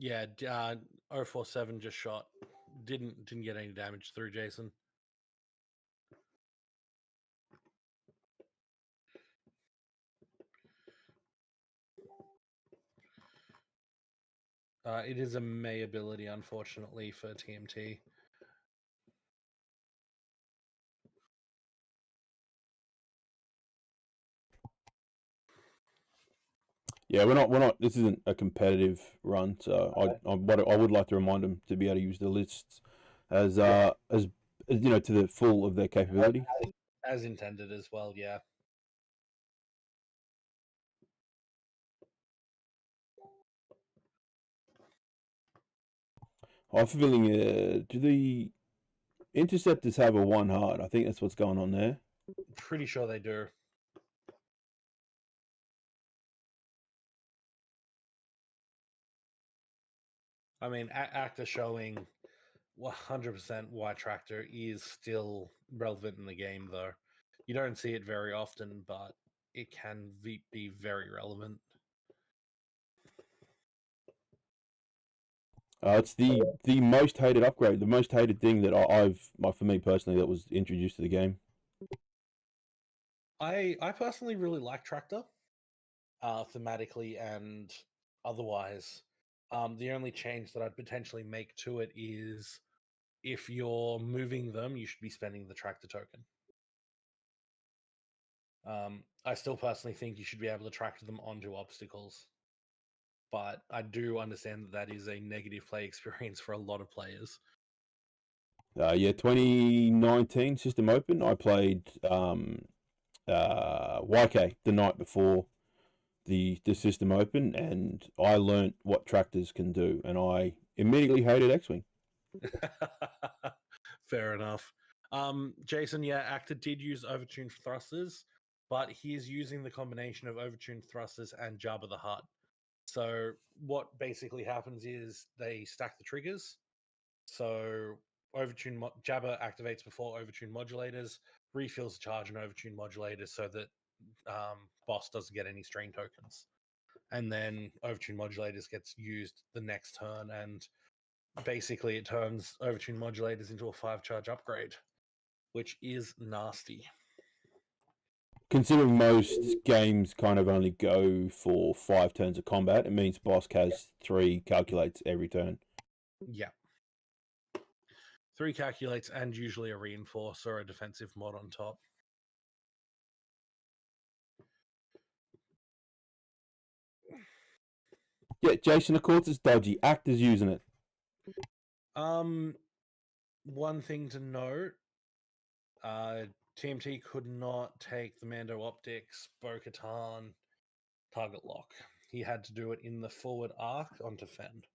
Yeah, 047 just shot. Didn't get any damage through, Jason. It is a May ability, unfortunately, for TMT. Yeah, we're not. This isn't a competitive run, so I would like to remind them to be able to use the lists as you know, to the full of their capability. As intended as well, yeah. I'm feeling. Do the interceptors have a 1 hard? I think that's what's going on there. Pretty sure they do. I mean, actor showing 100% why tractor is still relevant in the game, though. You don't see it very often, but it can be very relevant. It's the most hated upgrade, the most hated thing that for me personally, that was introduced to the game. I personally really like tractor, thematically and otherwise. The only change that I'd potentially make to it is if you're moving them, you should be spending the tractor token. I still personally think you should be able to tractor them onto obstacles, but I do understand that is a negative play experience for a lot of players. 2019 System Open, I played YK the night before the System Open, and I learnt what tractors can do, and I immediately hated X-Wing. Fair enough. Jason, yeah, actor did use overtuned thrusters, but he is using the combination of overtuned thrusters and Jabba the Hutt. So what basically happens is they stack the triggers. So Jabba activates before overtuned modulators, refills the charge on overtuned modulators so that boss doesn't get any strain tokens. And then overtuned modulators gets used the next turn, and basically it turns overtuned modulators into a 5-charge upgrade, which is nasty. Considering most games kind of only go for 5 turns of combat, it means boss has 3 calculates every turn. Yeah. 3 calculates and usually a reinforce or a defensive mod on top. Yeah, Jason, of course, it's dodgy. Actors using it. One thing to note, TMT could not take the Mando Optics Bo-Katan target lock. He had to do it in the forward arc onto Fend.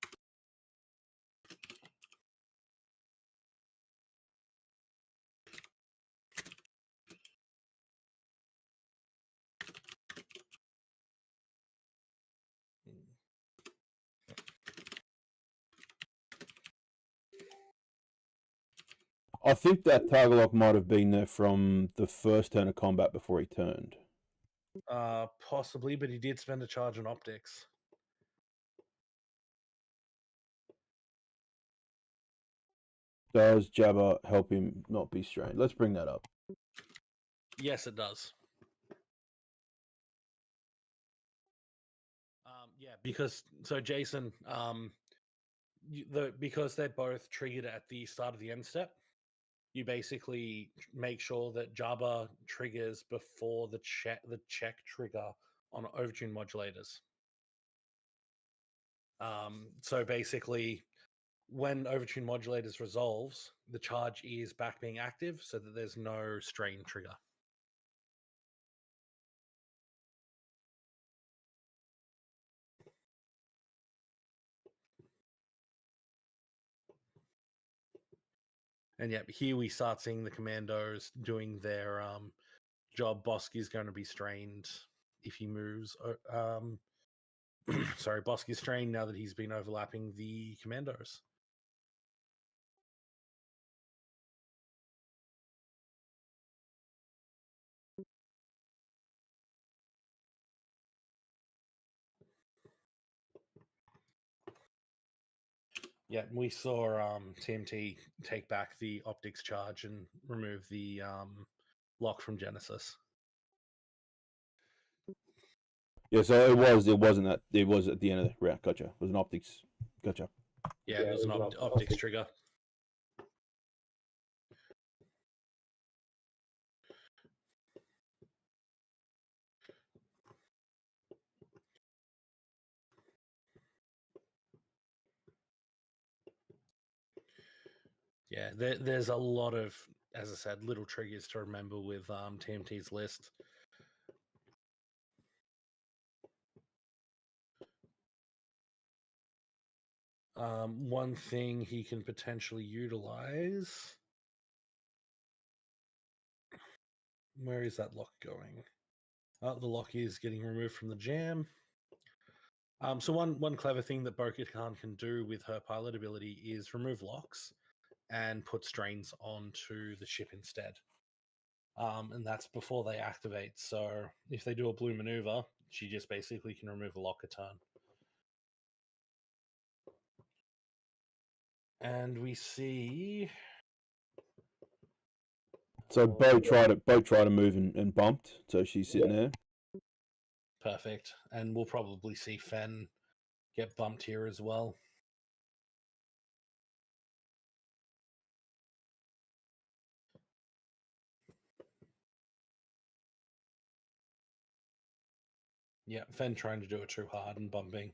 I think that target lock might have been there from the first turn of combat before he turned. Possibly, but he did spend a charge on optics. Does Jabba help him not be strained? Let's bring that up. Yes, it does. Yeah, because so Jason, because they're both triggered at the start of the end step, you basically make sure that Jabba triggers before the check trigger on overtune modulators. So basically, when overtune modulators resolves, the charge is back being active, so that there's no strain trigger. And yeah, here we start seeing the commandos doing their job. Bosky's going to be strained if he moves. Sorry, Bosky's strained now that he's been overlapping the commandos. Yeah, we saw TMT take back the optics charge and remove the lock from Genesis. Yeah, so it was at the end of the round. Gotcha. It was an optics. Gotcha. Yeah, it was an optics trigger. Yeah, there's a lot of, as I said, little triggers to remember with TMT's list. One thing he can potentially utilize. Where is that lock going? The lock is getting removed from the jam. So one clever thing that Bo-Katan can do with her pilot ability is remove locks and put strains onto the ship instead. And that's before they activate. So if they do a blue maneuver, she just basically can remove a lock a turn. And we see. So Bo tried to move and bumped, so she's sitting there. Perfect. And we'll probably see Fen get bumped here as well. Yeah, Fen trying to do it too hard and bumping.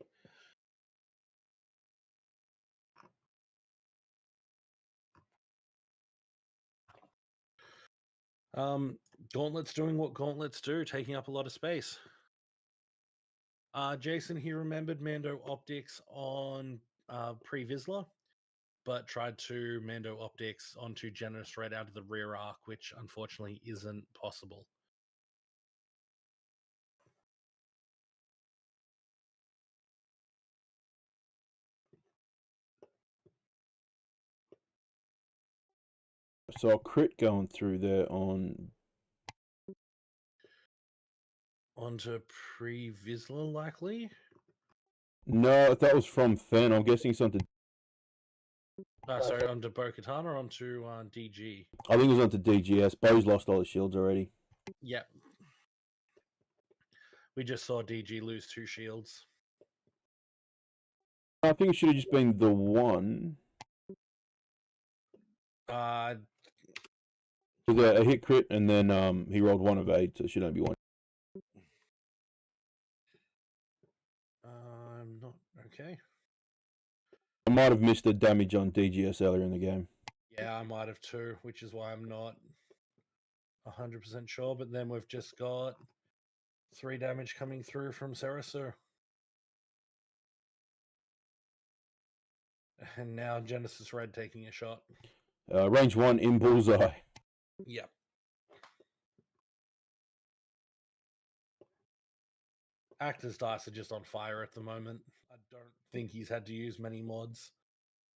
Gauntlet's doing what gauntlets do, taking up a lot of space. Jason, he remembered Mando optics on pre-Vizsla, but tried to Mando optics onto Genesis right out of the rear arc, which unfortunately isn't possible. So a crit going through there onto pre-Vizsla, likely? No, that was from Fen. I'm guessing it's onto... Sorry, onto Bo-Katan or onto DG? I think it was onto DGS. Bo's lost all his shields already. Yep. We just saw DG lose 2 shields. I think it should have just been the one. With a hit crit, and then he rolled 1 of 8, so it should only be 1. I'm not... Okay. I might have missed the damage on DGS earlier in the game. Yeah, I might have too, which is why I'm not 100% sure. But then we've just got 3 damage coming through from Sarasu. And now Genesis Red taking a shot. Range 1 in bullseye. Yep. Actor's dice are just on fire at the moment. I don't think he's had to use many mods.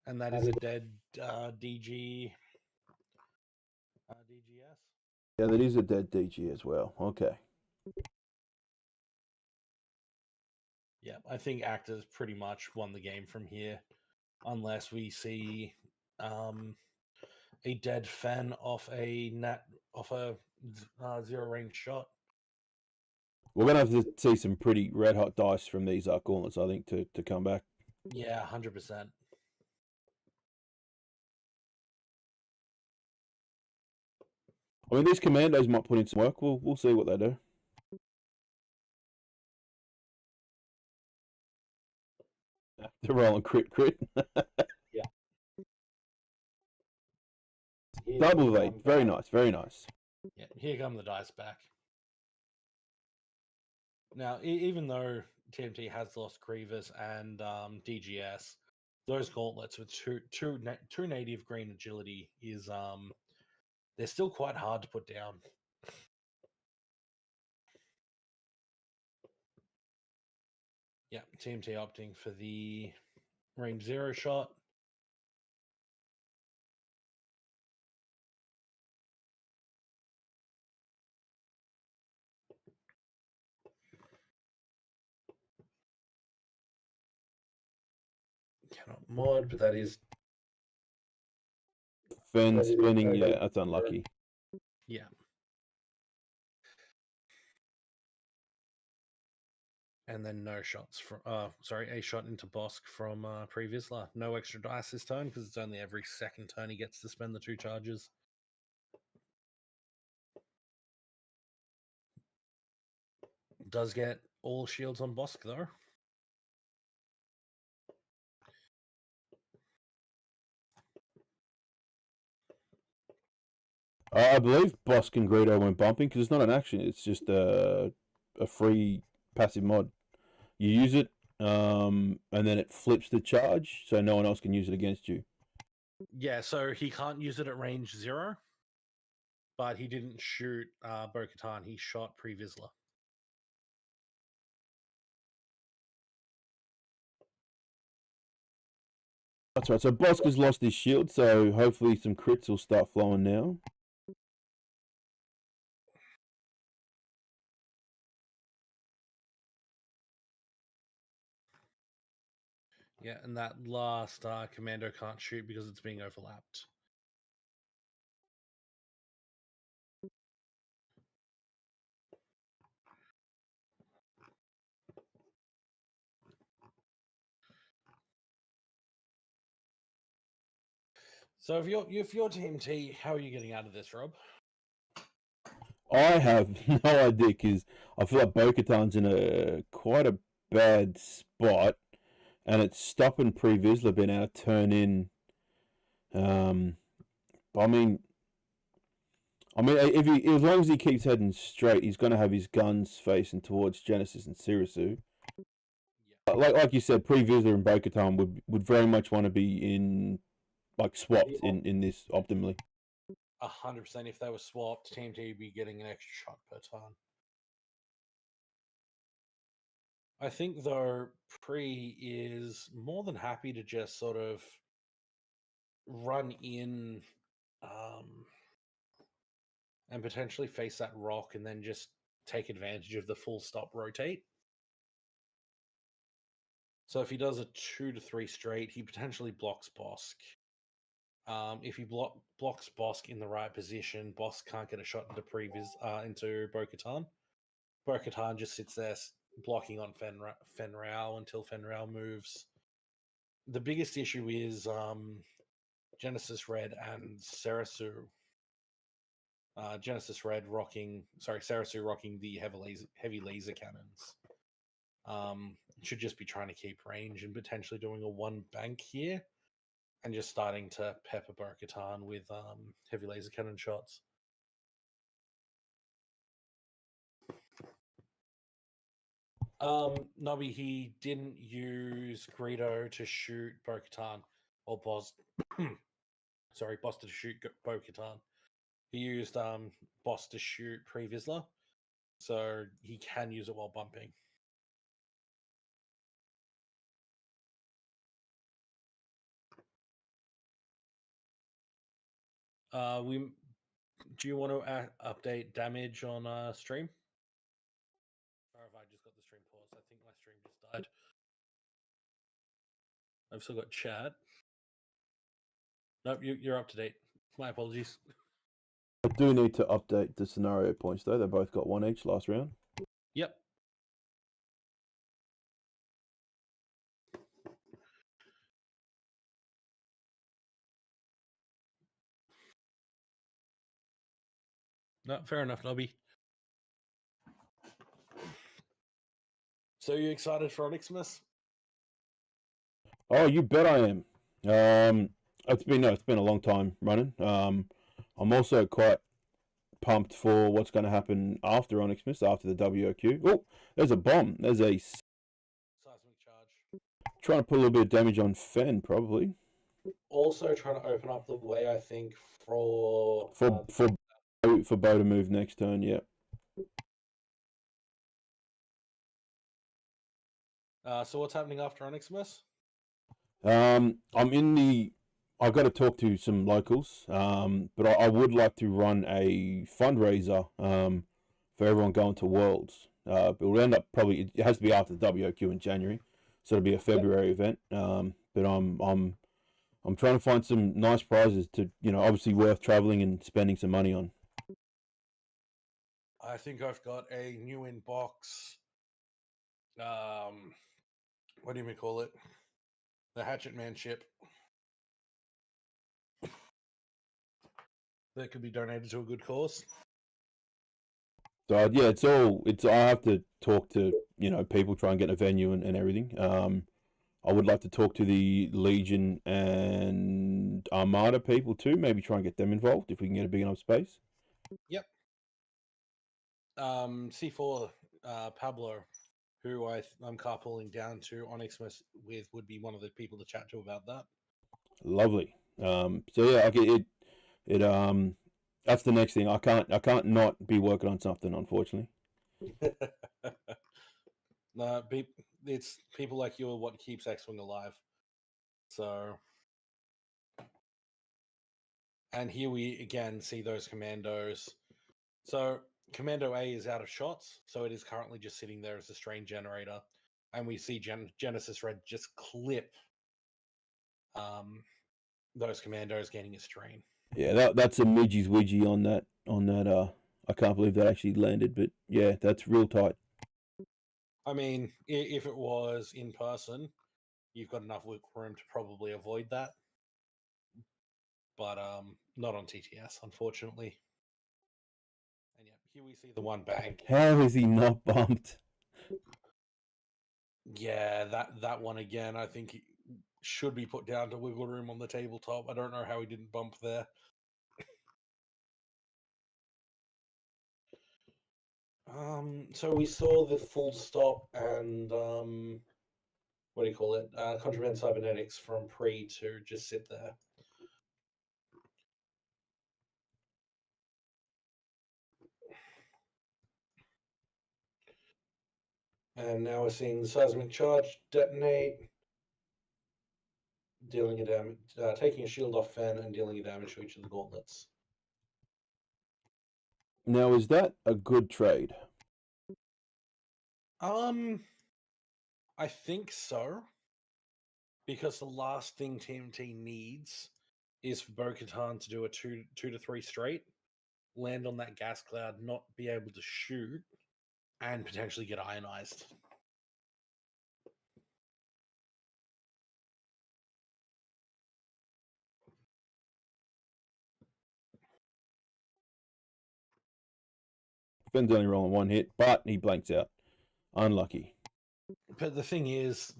And that is a dead DG... DGS? Yeah, that is a dead DG as well. Okay. Yeah, I think Actor's pretty much won the game from here. Unless we see a dead Fen off a zero range shot. We're going to have to see some pretty red-hot dice from these gauntlets, I think, to come back. Yeah, 100%. I mean, these commandos might put in some work. We'll see what they do. They're rolling crit. Yeah. Double of 8. Very nice, very nice. Yeah, here come the dice back. Now, even though TMT has lost Grievous and DGS, those gauntlets with two native green agility is they're still quite hard to put down. Yeah, TMT opting for the range 0 shot. Cannot mod, but that is... Fen spinning, yeah, that's unlucky. Yeah. And then no shots from... a shot into Bosk from pre-Vizsla. No extra dice this turn, because it's only every second turn he gets to spend the 2 charges. Does get all shields on Bosk, though. I believe Bosk and Greedo went bumping because it's not an action. It's just a free passive mod. You use it, and then it flips the charge, so no one else can use it against you. Yeah, so he can't use it at range 0, but he didn't shoot Bo-Katan. He shot pre-Vizsla. That's right. So Bosca's lost his shield, so hopefully some crits will start flowing now. Yeah, and that last commando can't shoot because it's being overlapped. So if you're Team T, how are you getting out of this, Rob? I have no idea because I feel like Bo-Katan's in a quite a bad spot, and it's stopping Pre-Vizsla being able to turn in. I mean, if he, as long as he keeps heading straight, he's going to have his guns facing towards Genesis and Sirisu. Yeah. Like you said, Pre-Vizsla and Bo-Katan would very much want to be in, like, swapped in this optimally. 100%. If they were swapped, Team T would be getting an extra shot per turn. I think, though, Pre is more than happy to just sort of run in and potentially face that rock and then just take advantage of the full stop rotate. So if he does a 2 to 3 straight, he potentially blocks Bosk. If he blocks Bosk in the right position, Bosk can't get a shot into Bo-Katan. Bo-Katan just sits there blocking on Fen Rao until Fen Rao moves. The biggest issue is Genesis Red and Sarasu. Genesis Red Sarasu rocking the heavy laser cannons. Should just be trying to keep range and potentially doing a one bank here and just starting to pepper Bo-Katan with heavy laser cannon shots. Nobby, he didn't use Greedo to shoot Bo-Katan or Boss. Boss to shoot Bo-Katan. He used Boss to shoot Pre-Vizsla, so he can use it while bumping. Do you want to update damage on stream? Or have I just got the stream paused? I think my stream just died. I've still got chat. Nope, you're up to date. My apologies. I do need to update the scenario points, though. They both got 1 each last round. Yep. No, fair enough, Nobby. So you excited for Onyximus? Oh, you bet I am. It's been a long time running. I'm also quite pumped for what's going to happen after Onyxmas, after the WOQ. Oh, there's a bomb. There's a Seismic charge. Trying to put a little bit of damage on Fen, probably. Also trying to open up the way, I think, for Bo to move next turn. Yeah. So what's happening after Onyximus? I've got to talk to some locals, but I would like to run a fundraiser for everyone going to Worlds. It will end up it has to be after the WOQ in January, so it'll be a February event. But I'm trying to find some nice prizes to, obviously worth traveling and spending some money on. I think I've got a new inbox. What do you call it? The Hatchet Man ship that could be donated to a good cause. So yeah, I have to talk to people, try and get a venue and everything. I would like to talk to the Legion and Armada people too. Maybe try and get them involved if we can get a big enough space. Yep. C4 Pablo, who I'm carpooling down to Onyximus with, would be one of the people to chat to about that. Lovely. So yeah, that's the next thing. I can't not be working on something, unfortunately. No, it's people like you are what keeps X-Wing alive. So And here we again see those commandos. So Commando A is out of shots, so it is currently just sitting there as a strain generator. And we see Genesis Red just clip those commandos getting a strain. Yeah, that's a midgie's widgie on that. I can't believe that actually landed, but yeah, that's real tight. I mean, if it was in person, you've got enough wiggle room to probably avoid that. But not on TTS, unfortunately. And yeah, here we see the one bang. How is he not bumped? Yeah, that one again, I think he should be put down to wiggle room on the tabletop. I don't know how he didn't bump there. So we saw the full stop and what do you call it? Contraband cybernetics from pre to just sit there. And now we're seeing the seismic charge detonate, dealing a damage, taking a shield off Fen and dealing a damage to each of the gauntlets. Now, is that a good trade? I think so. Because the last thing TMT needs is for Bo-Katan to do a 2 to 3 straight, land on that gas cloud, not be able to shoot, and potentially get ionized. Fenn's only rolling one hit, but he blanks out. Unlucky. But the thing is,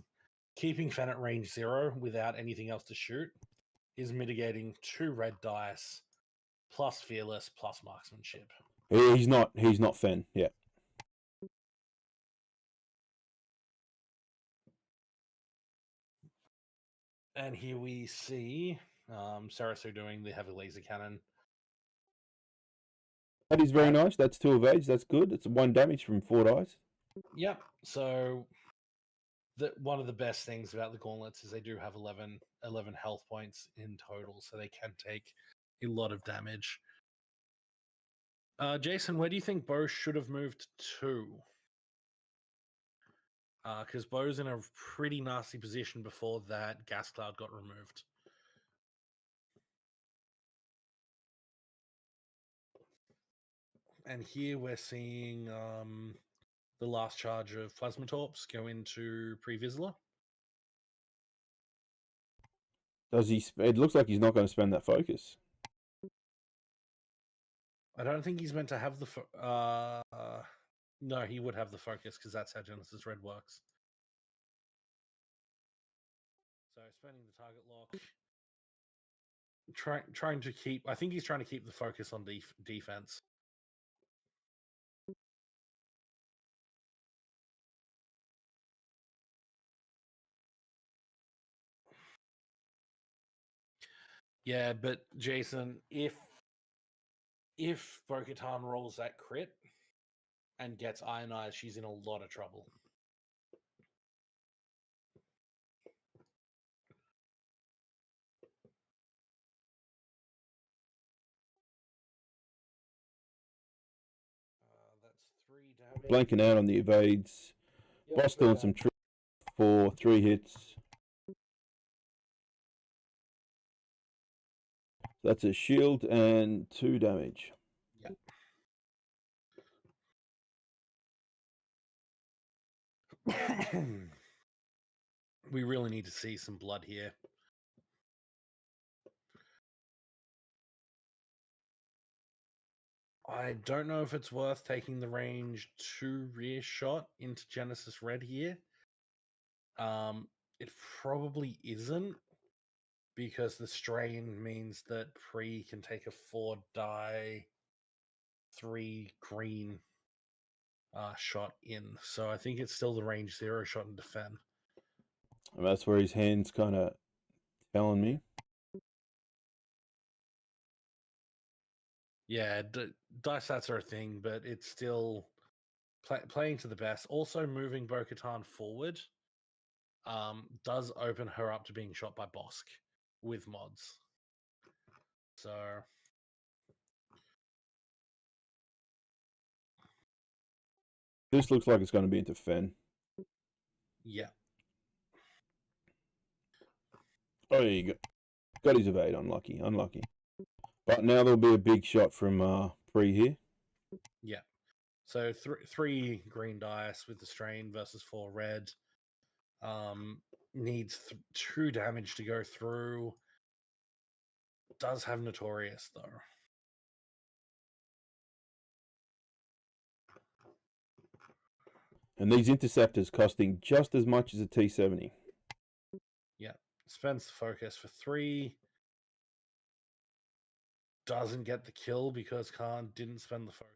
keeping Fen at range 0 without anything else to shoot is mitigating 2 red dice, plus fearless, plus marksmanship. He's not Fenn, yeah. And here we see Sarasu doing the heavy laser cannon. That is very nice. That's 2 evades. That's good. It's 1 damage from 4 dice. Yep. So one of the best things about the gauntlets is they do have 11 health points in total, so they can take a lot of damage. Jason, where do you think Bo should have moved to? Because Bo's in a pretty nasty position before that gas cloud got removed. And here we're seeing the last charge of Plasma Torps go into Pre-Vizsla. Does he? It looks like he's not going to spend that focus. I don't think he's meant to have the... no, he would have the focus because that's how Genesis Red works. So spending the target lock. Trying to keep... I think he's trying to keep the focus on defense. Yeah, but Jason, if Bo-Katan rolls that crit and gets ionized, she's in a lot of trouble. That's 3 damage. Blanking out on the evades. Boss doing some tricks for 3 hits. That's a shield and 2 damage. Yep. We really need to see some blood here. I don't know if it's worth taking the range 2 rear shot into Genesis Red here. It probably isn't, because the strain means that Pre can take a 4 die, 3 green shot in. So I think it's still the range 0 shot and defend. And that's where his hand's kind of telling me. Yeah, dice stats are a thing, but it's still playing to the best. Also, moving Bo-Katan forward does open her up to being shot by Bosk with mods. So This looks like it's going to be into Fen. yeah. Oh, there you go. Got his evade. Unlucky. But now there'll be a big shot from Pre here. Yeah. So three green dice with the strain versus 4 red. Needs 2 damage to go through. Does have Notorious though. And these interceptors costing just as much as a T70. Yeah. Spends the focus for 3. Doesn't get the kill because Khan didn't spend the focus.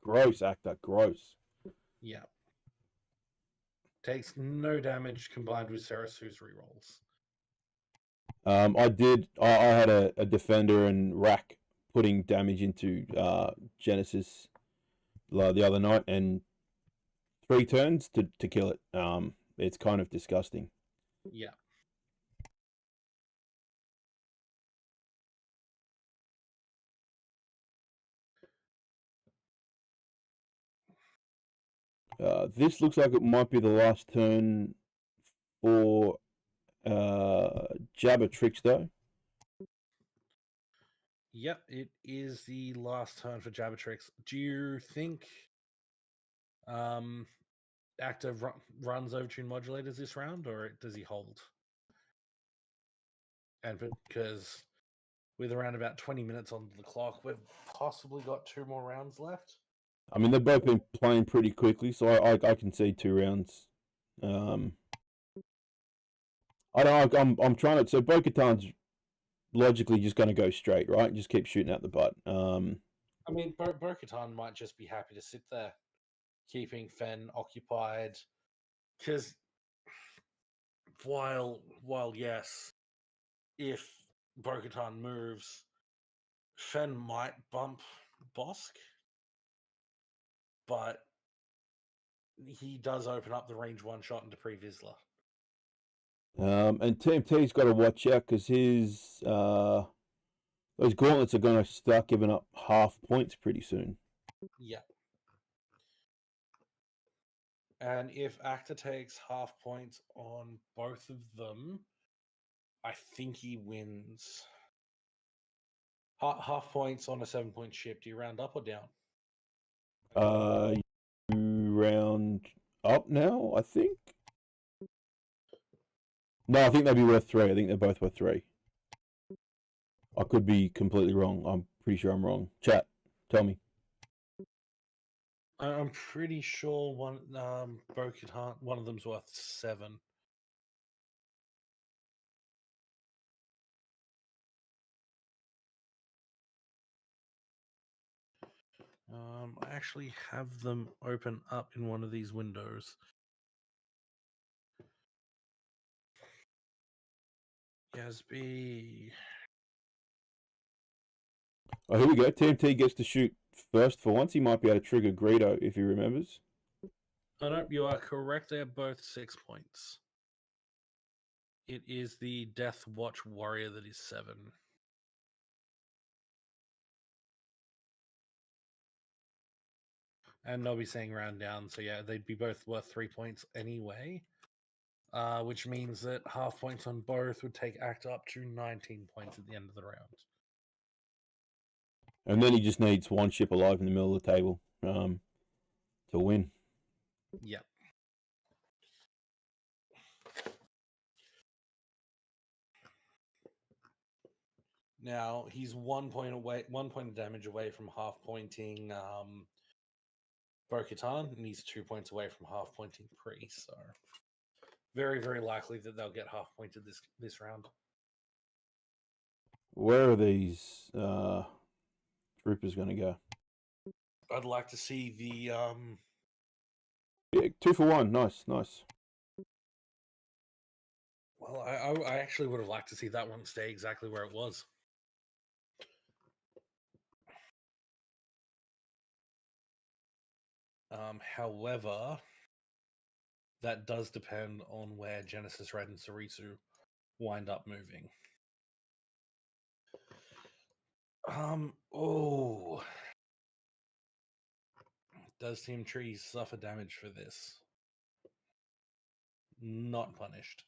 Gross, actor. Gross. Yeah. Takes no damage combined with Sarasu's rerolls. I had a defender and rack putting damage into Genesis the other night, and 3 turns to kill it. It's kind of disgusting. Yeah. This looks like it might be the last turn for Jabbertrix, though. Yep, it is the last turn for Jabbertrix. Do you think Active runs Overtune Modulators this round, or does he hold? And because with around about 20 minutes on the clock, we've possibly got 2 more rounds left. I mean, they've both been playing pretty quickly, so I can see 2 rounds. I don't know, I'm trying to... So Bo-Katan's logically just going to go straight, right? Just keep shooting at the butt. I mean, Bo-Katan might just be happy to sit there, keeping Fen occupied. Because while yes, if Bo-Katan moves, Fen might bump Bosk, but he does open up the range 1 shot into Pre-Vizsla. And TMT's got to watch out because his those gauntlets are going to start giving up half points pretty soon. Yeah. And if Actor takes half points on both of them, I think he wins. Half points on a 7-point ship. Do you round up or down? You round up now, I think. No, I think they'd be worth 3. I think they're both worth 3. I could be completely wrong. I'm pretty sure I'm wrong. Chat, tell me. I'm pretty sure one of them's worth 7. I actually have them open up in one of these windows. Yasby. Oh, here we go. TMT gets to shoot first for once. He might be able to trigger Greedo if he remembers. Oh, no, you are correct. They are both 6 points. It is the Death Watch Warrior that is 7. And they'll be saying round down, so yeah, they'd be both worth 3 points anyway. Which means that half points on both would take Act up to 19 points at the end of the round. And then he just needs 1 ship alive in the middle of the table to win. Yep. Now he's 1 point of damage away from half pointing Bo-Katan, and he's 2 points away from half pointing Pre. So very, very likely that they'll get half pointed this round. Where are these troopers going to go? I'd like to see the Yeah, 2 for 1. Nice. Well, I actually would have liked to see that one stay exactly where it was. However, that does depend on where Genesis Red and Sarisu wind up moving. Oh. Does Team Tree suffer damage for this? Not punished.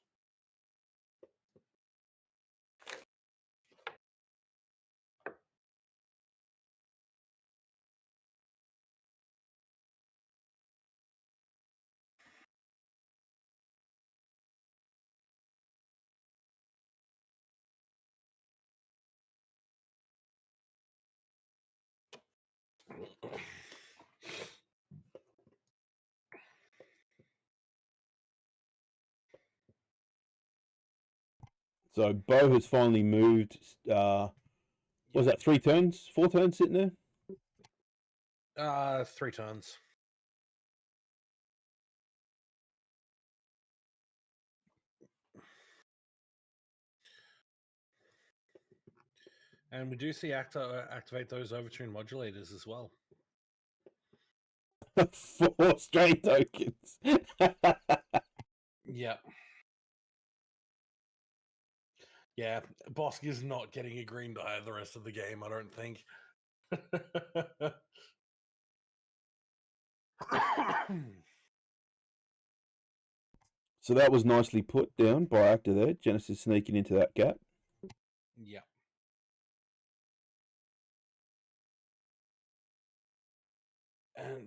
So Bo has finally moved. What was that 3 turns? 4 turns sitting there? 3 turns. And we do see activate those overtune modulators as well. 4 straight tokens. Yep. Yeah, Bosk is not getting a green die the rest of the game, I don't think. So that was nicely put down by Actor there. Genesis sneaking into that gap. Yeah.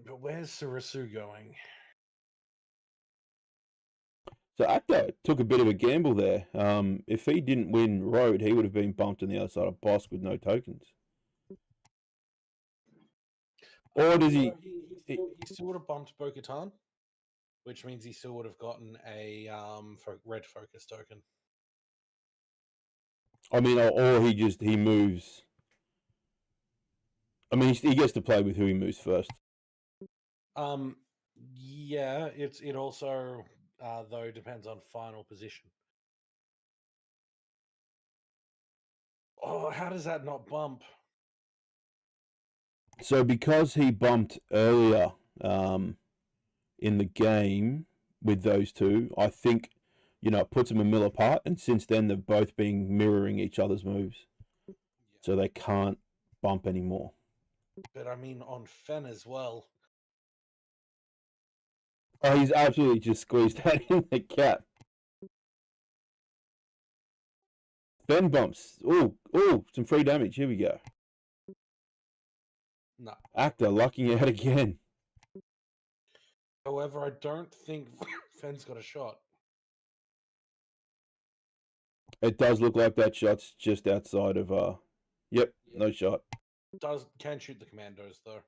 But where's Sarasu going? So Actor took a bit of a gamble there. If he didn't win Road, he would have been bumped on the other side of Bosk with no tokens. Or does he? He still would have bumped Bo-Katan, which means he still would have gotten a red focus token. I mean, or he moves. I mean, he gets to play with who he moves first. Yeah, it also though depends on final position. Oh, how does that not bump? So because he bumped earlier in the game with those two, I think, it puts them a mil apart. And since then, they've both been mirroring each other's moves. Yeah. So they can't bump anymore. But I mean, on Fen as well. Oh, he's absolutely just squeezed that in the cap. Fen bumps. Oh, some free damage. Here we go. No. Actor lucking out again. However, I don't think Fen's got a shot. It does look like that shot's just outside of Yep, no shot. Can shoot the commandos though.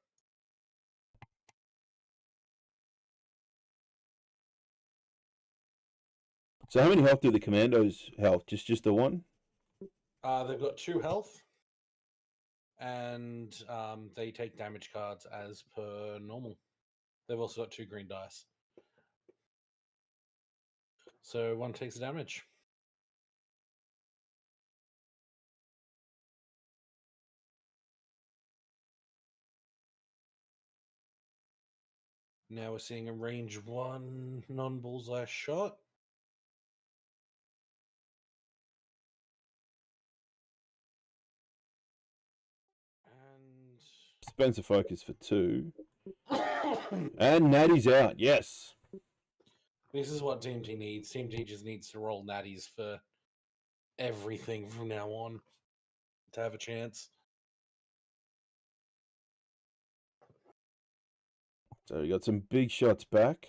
So how many health do the commandos health? Just the one? They've got 2 health. And they take damage cards as per normal. They've also got 2 green dice. So 1 takes the damage. Now we're seeing a range 1 non-bullseye shot. And Spencer focus for 2. And Natty's out, yes. This is what Team T needs. Team T just needs to roll natties for everything from now on to have a chance. So we got some big shots back.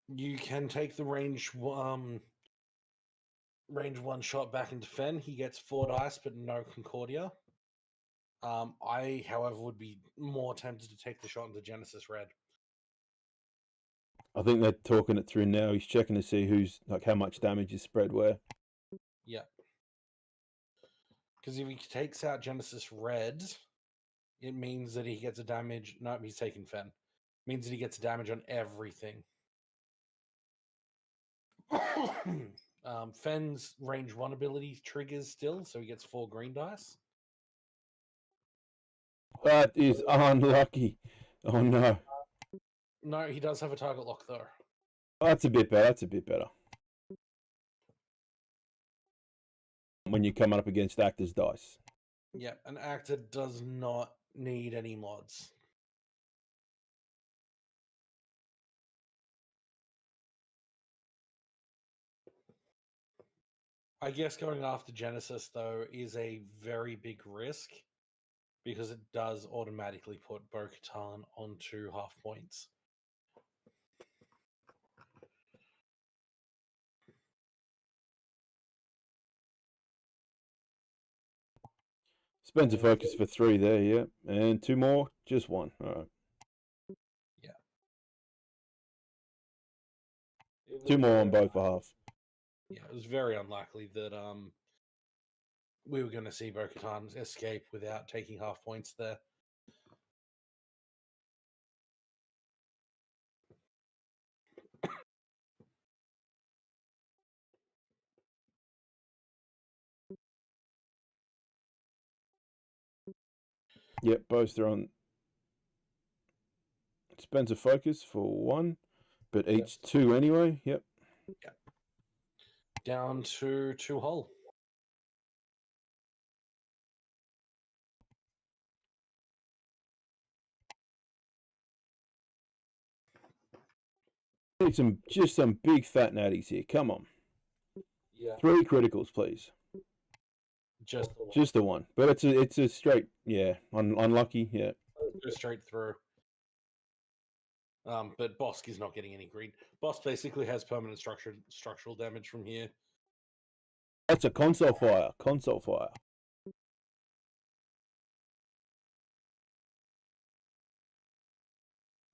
You can take the range 1 shot back into Fen. He gets 4 dice, but no Concordia. I, however, would be more tempted to take the shot into Genesis Red. I think they're talking it through now. He's checking to see how much damage is spread where. Yeah. Because if he takes out Genesis Red, it means that he gets a damage. No, he's taking Fen. It means that he gets damage on everything. Fen's range 1 ability triggers still, so he gets 4 green dice. That is unlucky. Oh no. No, he does have a target lock though. Oh, that's a bit better. When you're coming up against Actor's dice. Yeah, an actor does not need any mods. I guess going after Genesis, though, is a very big risk because it does automatically put Bo-Katan onto half points. Spends a focus for 3 there, yeah. And 2 more, just 1. All right. Yeah. 2 more on both for half. Yeah, it was very unlikely that we were going to see Bo-Katan escape without taking half points there. Yep, both are on. Spends a focus for 1, but each 2 anyway. Yep. Yep. Down to 2 hull. Need some big fat natties here. Come on. Yeah. 3 criticals, please. Just the 1, but it's a straight. Yeah, unlucky. Yeah. Go straight through. But Bosk is not getting any green. Bosk basically has permanent structural damage from here. That's a console fire. Console fire.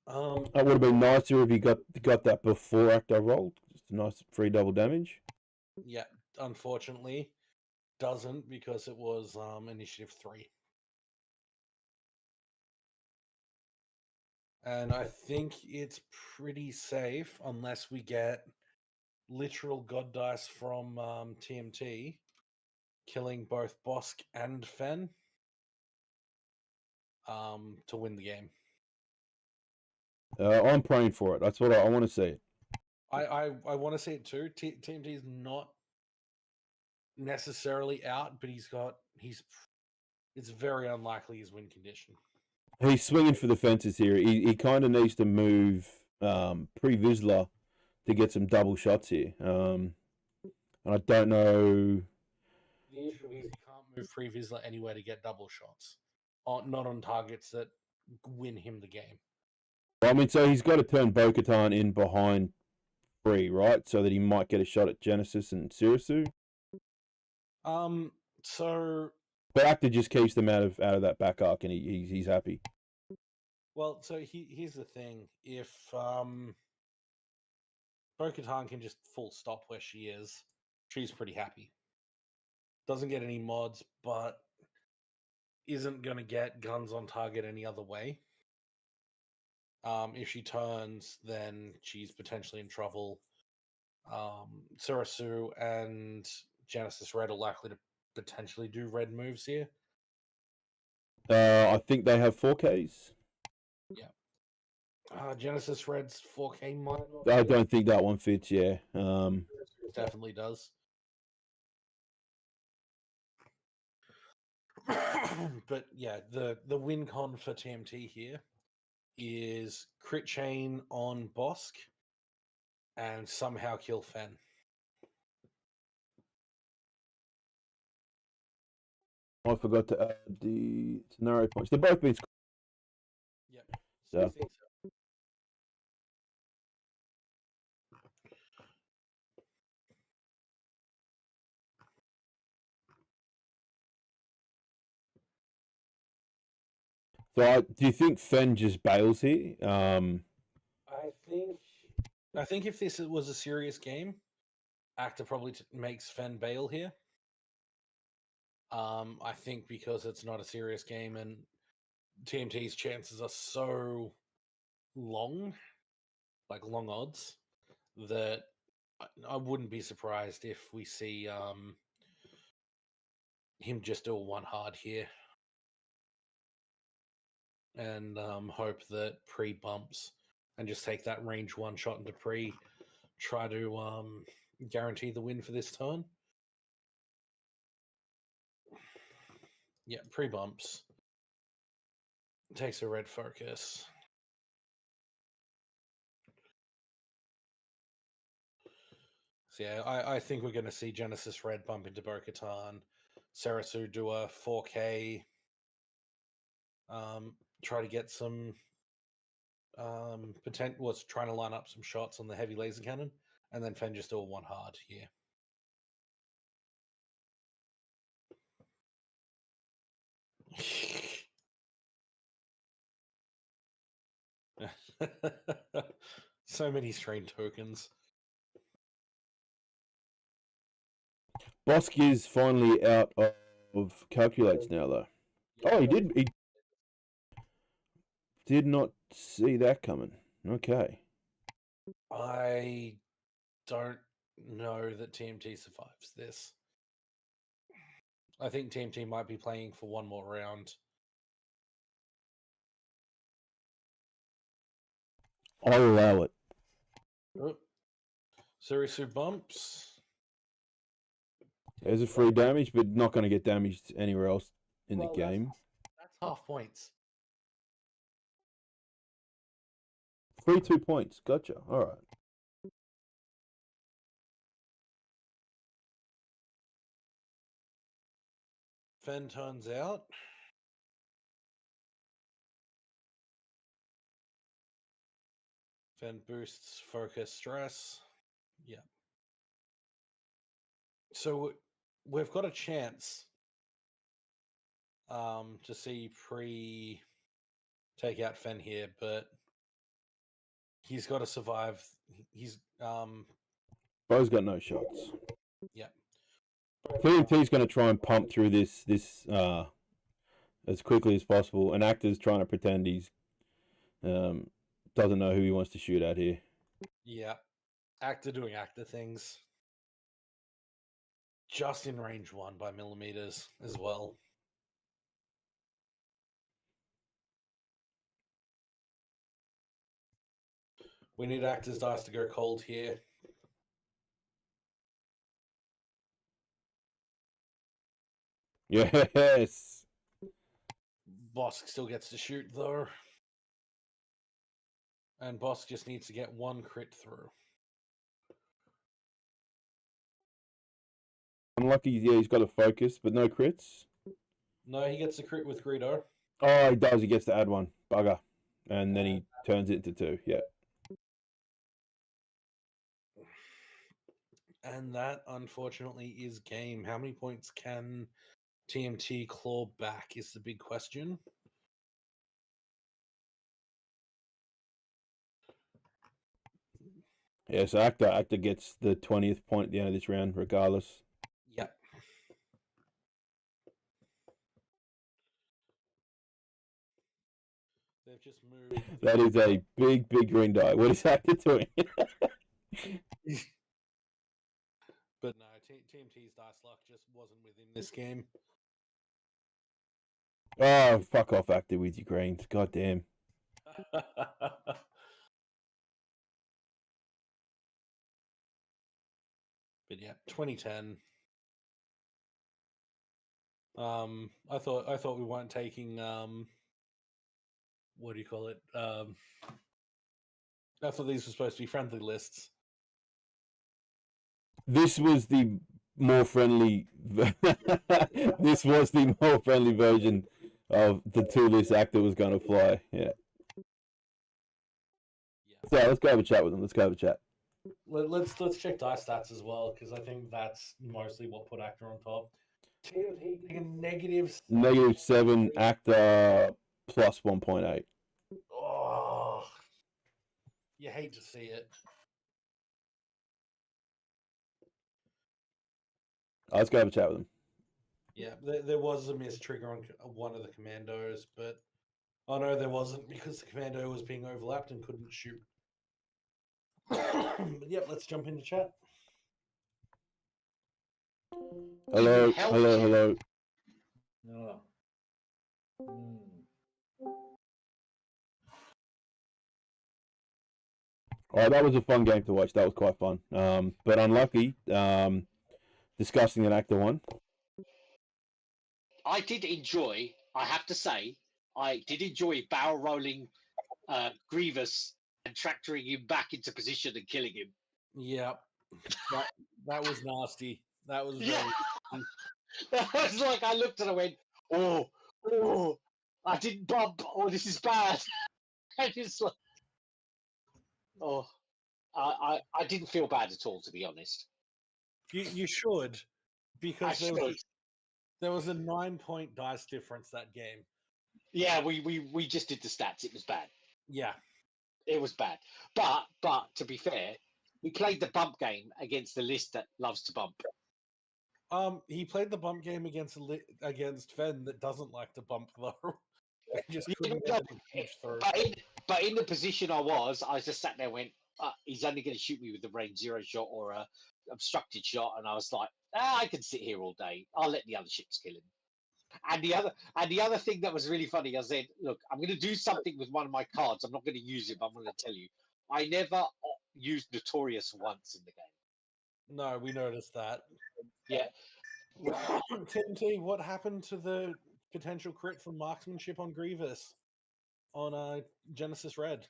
That would have been nicer if you got that before Acto rolled. Just a nice free double damage. Yeah, unfortunately, doesn't because it was initiative 3. And I think it's pretty safe unless we get literal god dice from TMT killing both Bosk and Fen to win the game. I'm praying for it. That's what I want to see. I want to see it too. TMT is not necessarily out, but it's very unlikely his win condition. He's swinging for the fences here. He kind of needs to move pre-Vizsla to get some double shots here. And I don't know. The issue is you can't move pre-Vizsla anywhere to get double shots. Not on targets that win him the game. I mean, so he's got to turn Bo-Katan in behind Free, right? So that he might get a shot at Genesis and Sirisu. So... But Actor just keeps them out of that back arc, and he's happy. Well, so here's the thing: if Bo-Katan can just full stop where she is, she's pretty happy. Doesn't get any mods, but isn't going to get guns on target any other way. If she turns, then she's potentially in trouble. Sirisu and Genesis Red are likely to potentially do red moves here. I think they have 4Ks. Yeah. Genesis Red's 4K might not. I don't think that one fits. Yeah. It definitely does. But yeah, the win con for TMT here is crit chain on Bosk and somehow kill Fen. I forgot to add the scenario points. They're both been. Yep. Yeah. So, do you think Fen just bails here? I think if this was a serious game, Actor probably makes Fen bail here. I think because it's not a serious game and TMT's chances are so long, like long odds, that I wouldn't be surprised if we see him just do a 1 hard here and hope that pre bumps and just take that range 1 shot into pre, try to guarantee the win for this turn. Yeah, pre-bumps. Takes a red focus. So yeah, I think we're going to see Genesis red bump into Bo-Katan. Sarasu do a 4K. Try to get some was trying to line up some shots on the heavy laser cannon, and then Fen just do a 1 hard here. So many strange tokens. Bosk is finally out of calculates now, though. Oh, he did. He did not see that coming. Okay. I don't know that TMT survives this. I think TMT might be playing for one more round. I'll allow it. Oh. Surisu bumps. There's a free damage, but not going to get damaged anywhere else in the game. That's half points. Free 2 points. Gotcha. All right. Fen turns out. Fen boosts focus stress. Yeah. So we've got a chance to see Pre take out Fen here, but he's got to survive. He's Bo's got no shots. Yeah. TMT's going to try and pump through this as quickly as possible. An actor's trying to pretend he's doesn't know who he wants to shoot at here. Yeah. Actor doing actor things. Just in range 1 by millimeters as well. We need actors' dice to go cold here. Yes. Bosk still gets to shoot though. And Bosk just needs to get 1 crit through. Unlucky, yeah, he's got a focus, but no crits. No, he gets a crit with Greedo. Oh, he does. He gets to add 1. Bugger. And then he turns it into 2. Yeah. And that, unfortunately, is game. How many points can TMT claw back is the big question. Yeah, so Actor gets the 20th point at the end of this round, regardless. Yep. They've just moved. That is a big, big green die. What is Actor doing? But no, TMT's dice luck just wasn't with him this game. Oh, fuck off, Actor, with your greens. God damn. But yeah, 2010. I thought we weren't taking what do you call it? I thought these were supposed to be friendly lists. This was the more friendly. This was the more friendly version of the 2 list Actor was going to fly. Yeah. So let's go have a chat with him. Let's go have a chat. Let's check dice stats as well, because I think that's mostly what put Actor on top. Negatives. -7, Actor plus 1.8. Oh, you hate to see it. Let's go have a chat with him. Yeah, there was a missed trigger on one of the commandos, but oh no, there wasn't, because the commando was being overlapped and couldn't shoot. But yep, let's jump into chat. Hello, hello. No. Oh, that was a fun game to watch. That was quite fun. But unlucky. Discussing an Actor 1. I did enjoy. I have to say, I did enjoy barrel rolling Grievous and tractoring him back into position and killing him. Yep. That was nasty. That was very Yeah. That was like I looked and I went, oh, I didn't bump. Oh, this is bad. And it's like, oh, I didn't feel bad at all, to be honest. You should, because there was a 9-point dice difference that game. Yeah, we just did the stats. It was bad. Yeah. It was bad. But to be fair, we played the bump game against the list that loves to bump. He played the bump game against Fen that doesn't like to bump though. Just couldn't get anything pushed through. But in the position I was just sat there and went, he's only going to shoot me with the range 0 shot or a obstructed shot, and I was like, I can sit here all day. I'll let the other ships kill him. And the other thing that was really funny, I said, look, I'm going to do something with one of my cards. I'm not going to use it, but I'm going to tell you, I never used Notorious once in the game. No, we noticed that. Yeah. TNT, what happened to the potential crit from marksmanship on Grievous on Genesis Red?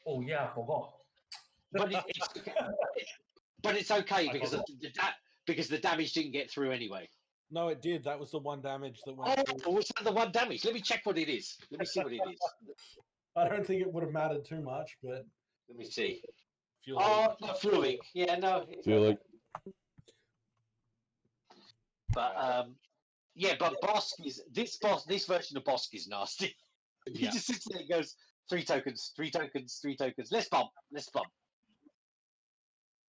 Oh yeah, I forgot. But it's okay because the damage didn't get through anyway. No, it did. That was the one damage that went through. Was that the one damage? Let me check what it is. Let me see what it is. I don't think it would have mattered too much, but let me see. Fueling. Yeah, no. Fueling. But but Bosk is this version of Bosk is nasty. He just sits there and goes, 3 tokens, 3 tokens, 3 tokens. Let's bump.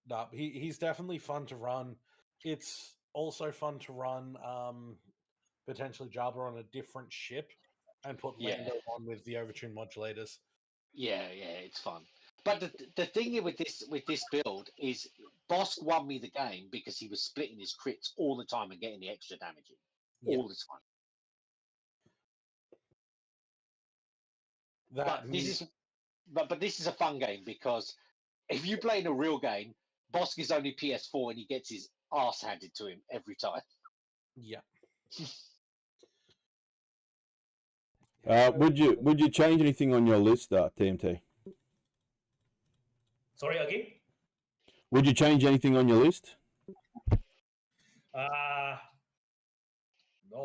No, he's definitely fun to run. It's also fun to run potentially Jabba on a different ship and put Lando on with the overtune modulators. Yeah, it's fun. But the thing with this build is Bosk won me the game because he was splitting his crits all the time and getting the extra damage in all the time. But this is a fun game because if you play in a real game, Bosk is only PS4 and he gets his ass handed to him every time. Yeah. Would you change anything on your list, TMT? Sorry again? Would you change anything on your list? No,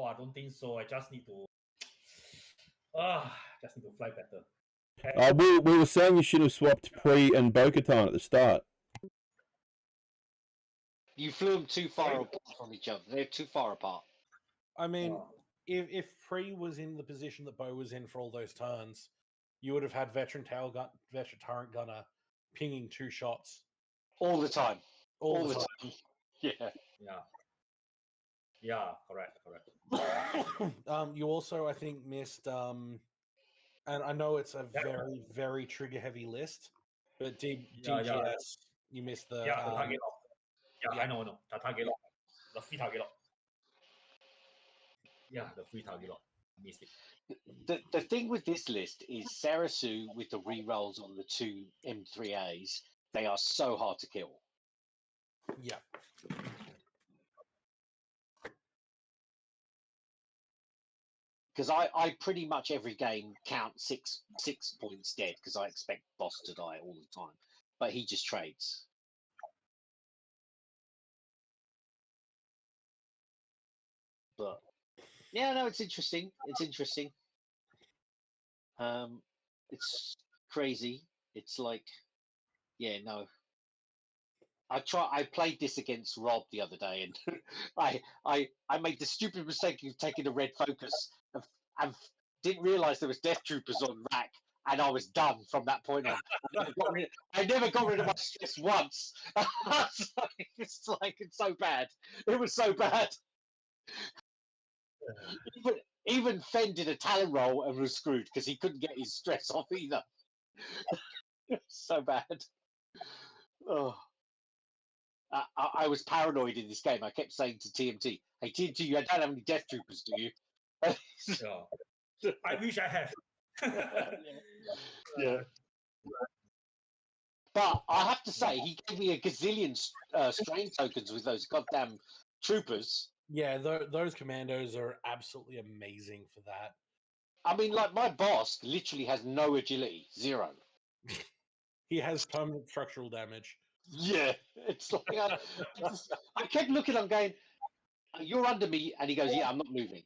I don't think so. I just need to fly better. We were saying you should have swapped Pre and Bo-Katan at the start. You flew them too far apart from each other. They're too far apart. I mean, if Pre was in the position that Bo was in for all those turns, you would have had Veteran Turret Gunner pinging 2 shots. All the time. All the time. Yeah, correct. You also, I think, missed, and I know it's a very, very trigger-heavy list, but TTS, you missed the... the target lock. Yeah, I know. The target lock. The free target lock. Yeah, the free target lock. Missed it. The thing with this list is Sarasu with the rerolls on the 2 M3As, they are so hard to kill. Yeah. Because I pretty much every game count 6 points dead because I expect Boss to die all the time. But he just trades. But yeah, no, it's interesting. It's crazy. It's like, I played this against Rob the other day, and I made the stupid mistake of taking a red focus and didn't realise there was Death Troopers on rack, and I was done from that point on. I never got rid of my stress once. It's so bad. It was so bad. Even Fen did a talent roll and was screwed because he couldn't get his stress off either. So bad. Oh. I was paranoid in this game. I kept saying to TMT, "Hey TMT, you don't have any Death Troopers, do you?" I wish I had. Yeah. But I have to say, he gave me a gazillion strain tokens with those goddamn troopers. Yeah, those commandos are absolutely amazing for that. I mean, like my boss literally has no agility, 0. He has permanent structural damage. Yeah, it's like I kept looking. I'm going, "You're under me," and he goes, "Yeah, I'm not moving."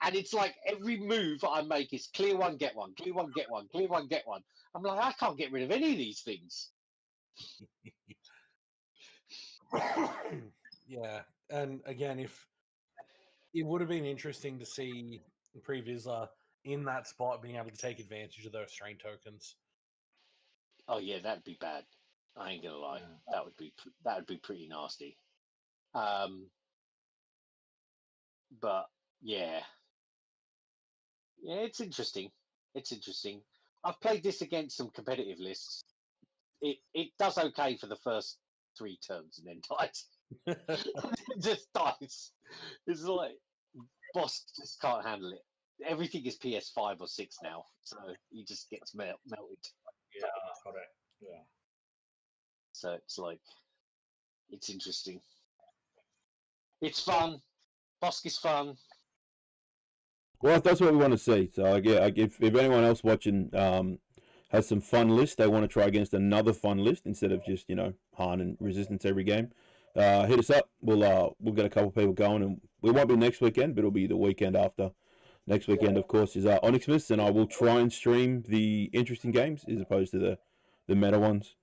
And it's like every move I make is clear one, get one, clear one, get one, clear one, get one. I'm like, I can't get rid of any of these things. Yeah, and again, if it would have been interesting to see Pre-Vizsla in that spot being able to take advantage of those strain tokens. Oh yeah, that'd be bad. I ain't gonna lie. Yeah. That would be pretty nasty. But yeah, it's interesting. It's interesting. I've played this against some competitive lists. It does okay for the first 3 turns and then dies. It just dies. It's like boss just can't handle it. Everything is PS5 or 6 now, so he just gets melted. Yeah, correct. Yeah. So it's like it's interesting. It's fun. Bosk is fun. Well, that's what we want to see. So, yeah, if anyone else watching has some fun lists they want to try against another fun list instead of just Han and Resistance every game, hit us up. We'll get a couple of people going, and we won't be next weekend, but it'll be the weekend after. Next weekend, of course, is Onyxmas, and I will try and stream the interesting games as opposed to the meta ones.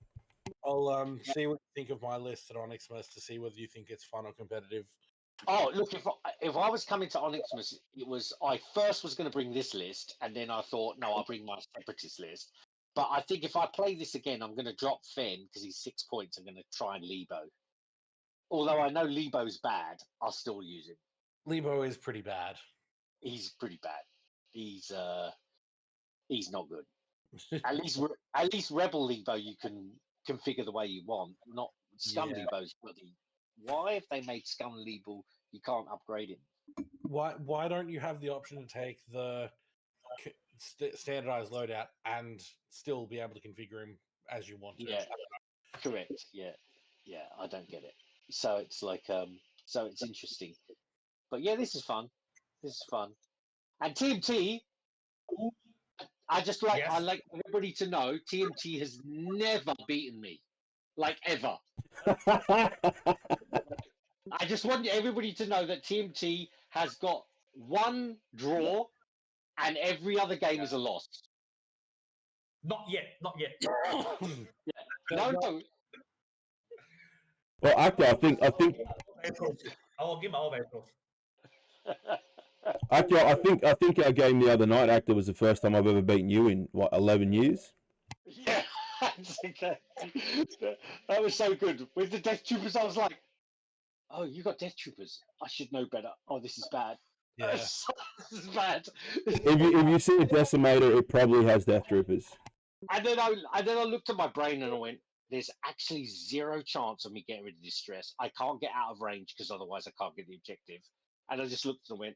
I'll see what you think of my list at Onyxmas to see whether you think it's fun or competitive. Oh, look, if I was coming to Onyxmas, I first was going to bring this list, and then I thought, no, I'll bring my separatist list. But I think if I play this again, I'm going to drop Fenn because he's 6 points. I'm going to try and Lebo. Although I know Lebo's bad, I'll still use him. Lebo is pretty bad. He's pretty bad. He's not good. At least Rebel Lebo you can configure the way you want. Not Scum Lebo's bloody. Why, if they made Scum Lebo, you can't upgrade him? Why don't you have the option to take the standardized loadout and still be able to configure him as you want to? Yeah, correct. Yeah, I don't get it. So it's like, so it's interesting. But yeah, this is fun. And TMT, I like everybody to know TMT has never beaten me, like ever. I just want everybody to know that TMT has got 1 draw, and every other game is a loss. Not yet. No. Well, actually, I think Our game are all very close. actually, I think our game the other night, Actor, was the first time I've ever beaten you in 11 years. Yeah, that was so good. With the Death Troopers, I was like, "Oh, you got Death Troopers. I should know better. Oh, this is bad. Yeah. This is bad." If you see a Decimator, it probably has Death Troopers. And then I looked at my brain and I went, "There's actually 0 chance of me getting rid of distress. I can't get out of range because otherwise I can't get the objective." And I just looked and went,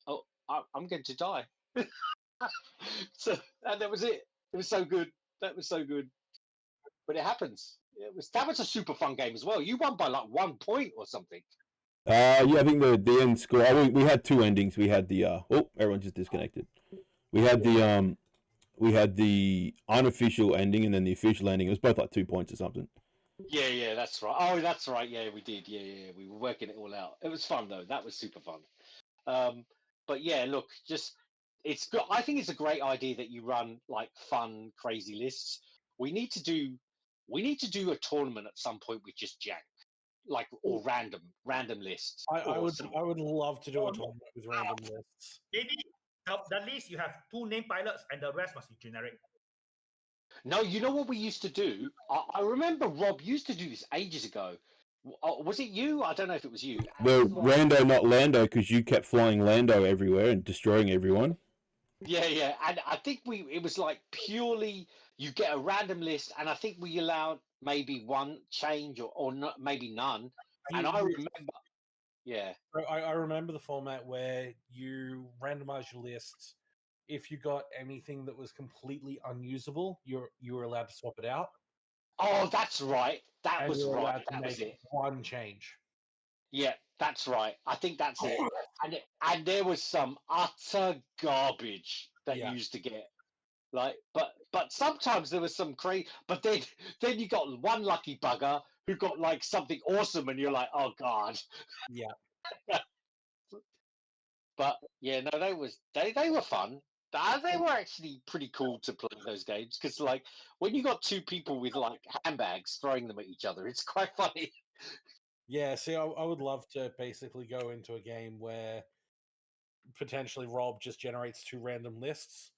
"Oh, I'm going to die." And that was it. It was so good. That was so good. But it happens. That was a super fun game as well. You won by like 1 point or something. Yeah, I think the end score. We had 2 endings. We had the everyone just disconnected. We had the unofficial ending and then the official ending. It was both like 2 points or something. Yeah, that's right. Oh, that's right. Yeah, we did. Yeah. We were working it all out. It was fun though. That was super fun. But yeah, look, it's good. I think it's a great idea that you run like fun, crazy lists. We need to do a tournament at some point with just jank, like, or random lists. I would love to do a tournament with random lists. Maybe the list you have 2 name pilots and the rest must be generic. No, you know what we used to do? I remember Rob used to do this ages ago. Was it you? I don't know if it was you. The Rando, not Lando, because you kept flying Lando everywhere and destroying everyone. Yeah, and I think it was like purely you get a random list, and I think we allowed maybe 1 change or not, maybe none. And I remember, yeah, I remember the format where you randomize your lists. If you got anything that was completely unusable, you were allowed to swap it out. Oh, that's right. That And was you were right. allowed to That was make it. 1 change. Yeah, that's right. I think that's it. And there was some utter garbage that Yeah. you used to get. Like, but sometimes there was some crazy. But then you got one lucky bugger who got like something awesome, and you're like, oh god. Yeah. But yeah, no, they were fun. They were actually pretty cool to play those games because like when you got two people with like handbags throwing them at each other, it's quite funny. Yeah, see, I would love to basically go into a game where potentially Rob just generates two random lists,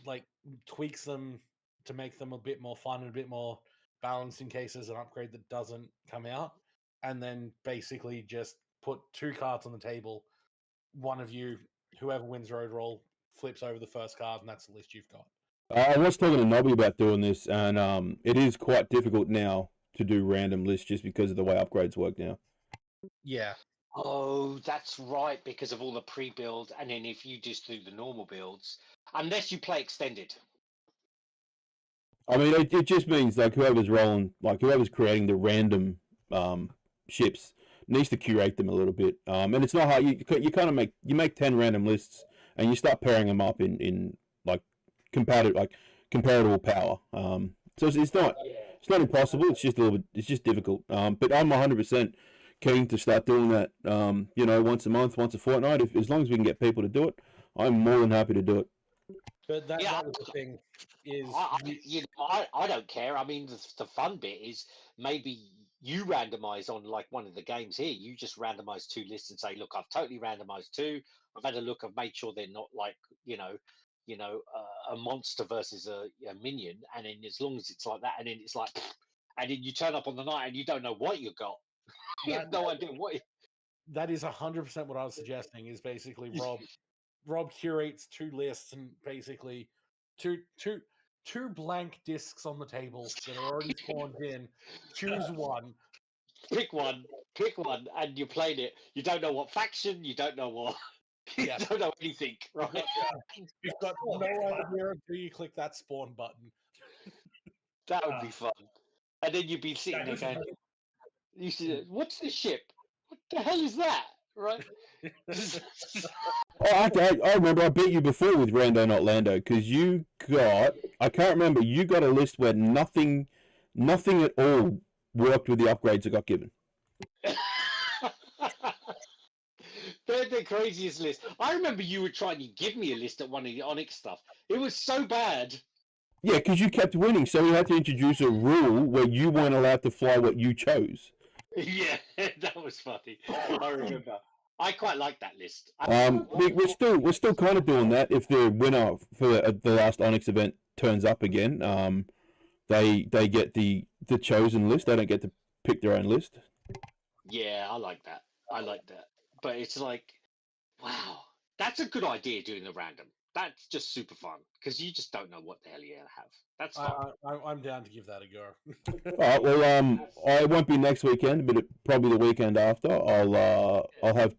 like tweaks them to make them a bit more fun and a bit more balanced in case there's an upgrade that doesn't come out, and then basically just put two cards on the table. One of you, whoever wins road roll, flips over the first card, and that's the list you've got. I was talking to Nobby about doing this, and it is quite difficult now to do random lists just because of the way upgrades work now. Yeah. Oh, that's right, because of all the pre-build, and then if you just do the normal builds, unless you play extended. I mean, it just means like whoever's rolling, like whoever's creating the random ships needs to curate them a little bit. And it's not hard. You kind of make 10 random lists, and you start pairing them up in like comparable power. So it's not impossible. It's just a little bit. It's just difficult. But I'm 100% keen to start doing that. Once a month, once a fortnight. As long as we can get people to do it, I'm more than happy to do it. But that was the thing. I don't care. I mean, the fun bit is maybe you randomize on like one of the games here. You just randomize two lists and say, "Look, I've totally randomized two. I've had a look. I've made sure they're not like a monster versus a minion." And then as long as it's like that, and then it's like, and then you turn up on the night and you don't know what you got. You have no idea what. That is 100% what I was suggesting. Is basically Rob curates two lists and basically two blank discs on the table that are already spawned in. Choose one. Pick one, and you played it. You don't know what faction. You don't know what. You don't know anything, right? You've got no idea until you click that spawn button. That would be fun. And then you'd be sitting there going, "You see, what's this ship? What the hell is that?" Right? I remember I beat you before with Rando Not Lando because you got, I can't remember, you got a list where nothing at all worked with the upgrades that got given. They're the craziest list. I remember you were trying to give me a list at one of the Onyx stuff. It was so bad. Yeah, because you kept winning, so we had to introduce a rule where you weren't allowed to fly what you chose. Yeah, that was funny. I remember. I quite like that list. We're still kind of doing that. If the winner for the last Onyx event turns up again, they get the chosen list. They don't get to pick their own list. Yeah, I like that. But it's like, wow, that's a good idea doing the random. That's just super fun because you just don't know what the hell you're gonna have. That's fun. I'm down to give that a go. All right. Well, I won't be next weekend, but probably the weekend after. I'll have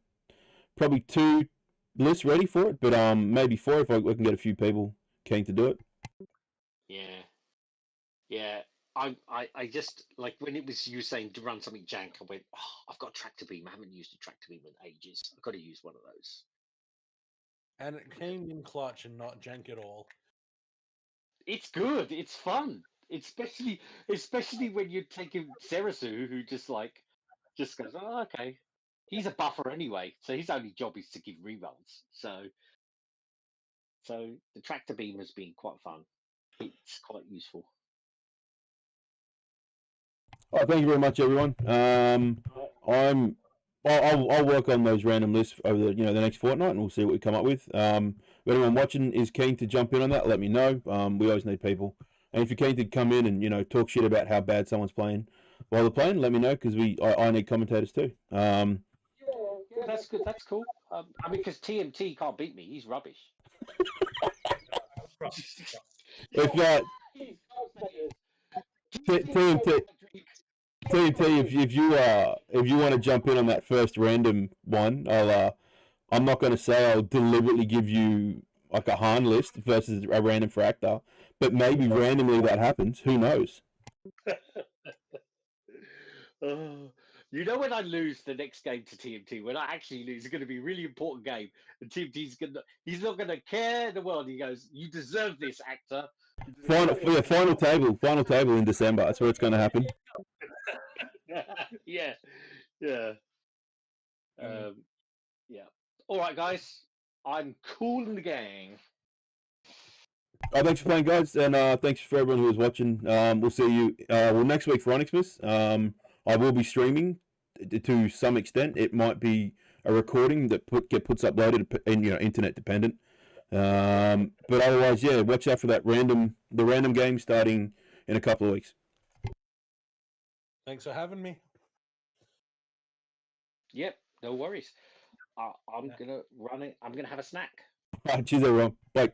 probably 2 lists ready for it, but maybe 4 if we can get a few people keen to do it. Yeah. I just like when it was you saying to run something jank. I went, oh, I've got a tractor beam. I haven't used a tractor beam in ages. I've got to use one of those. And it came in clutch and not jank at all. It's good. It's fun. Especially when you're taking Serasu, who just goes, oh, okay. He's a buffer anyway, so his only job is to give reruns. So the tractor beam has been quite fun. It's quite useful. Oh, thank you very much, everyone. I'll work on those random lists over the next fortnight, and we'll see what we come up with. If anyone watching is keen to jump in on that, let me know. We always need people, and if you're keen to come in and talk shit about how bad someone's playing while they're playing, let me know because I need commentators too. Yeah, that's good. That's cool. I mean, because TMT can't beat me. He's rubbish. If TNT, if you want to jump in on that first random one, I'm not going to say I'll deliberately give you like a Han list versus a random fractor, but maybe randomly that happens. Who knows? You know when I lose the next game to TMT, when I actually lose, it's going to be a really important game, and TMT's he's not going to care in the world. He goes, "You deserve this, actor." Final table in December. That's where it's going to happen. Yeah. Yeah. All right, guys. I'm cool in the gang. Thanks for playing, guys, and thanks for everyone who was watching. We'll see you next week for Onyxmas. I will be streaming to some extent. It might be a recording that puts uploaded and internet dependent. But otherwise, yeah, watch out for the random game starting in a couple of weeks. Thanks for having me. Yep, no worries. I'm gonna run it. I'm gonna have a snack. Cheers, everyone. Bye.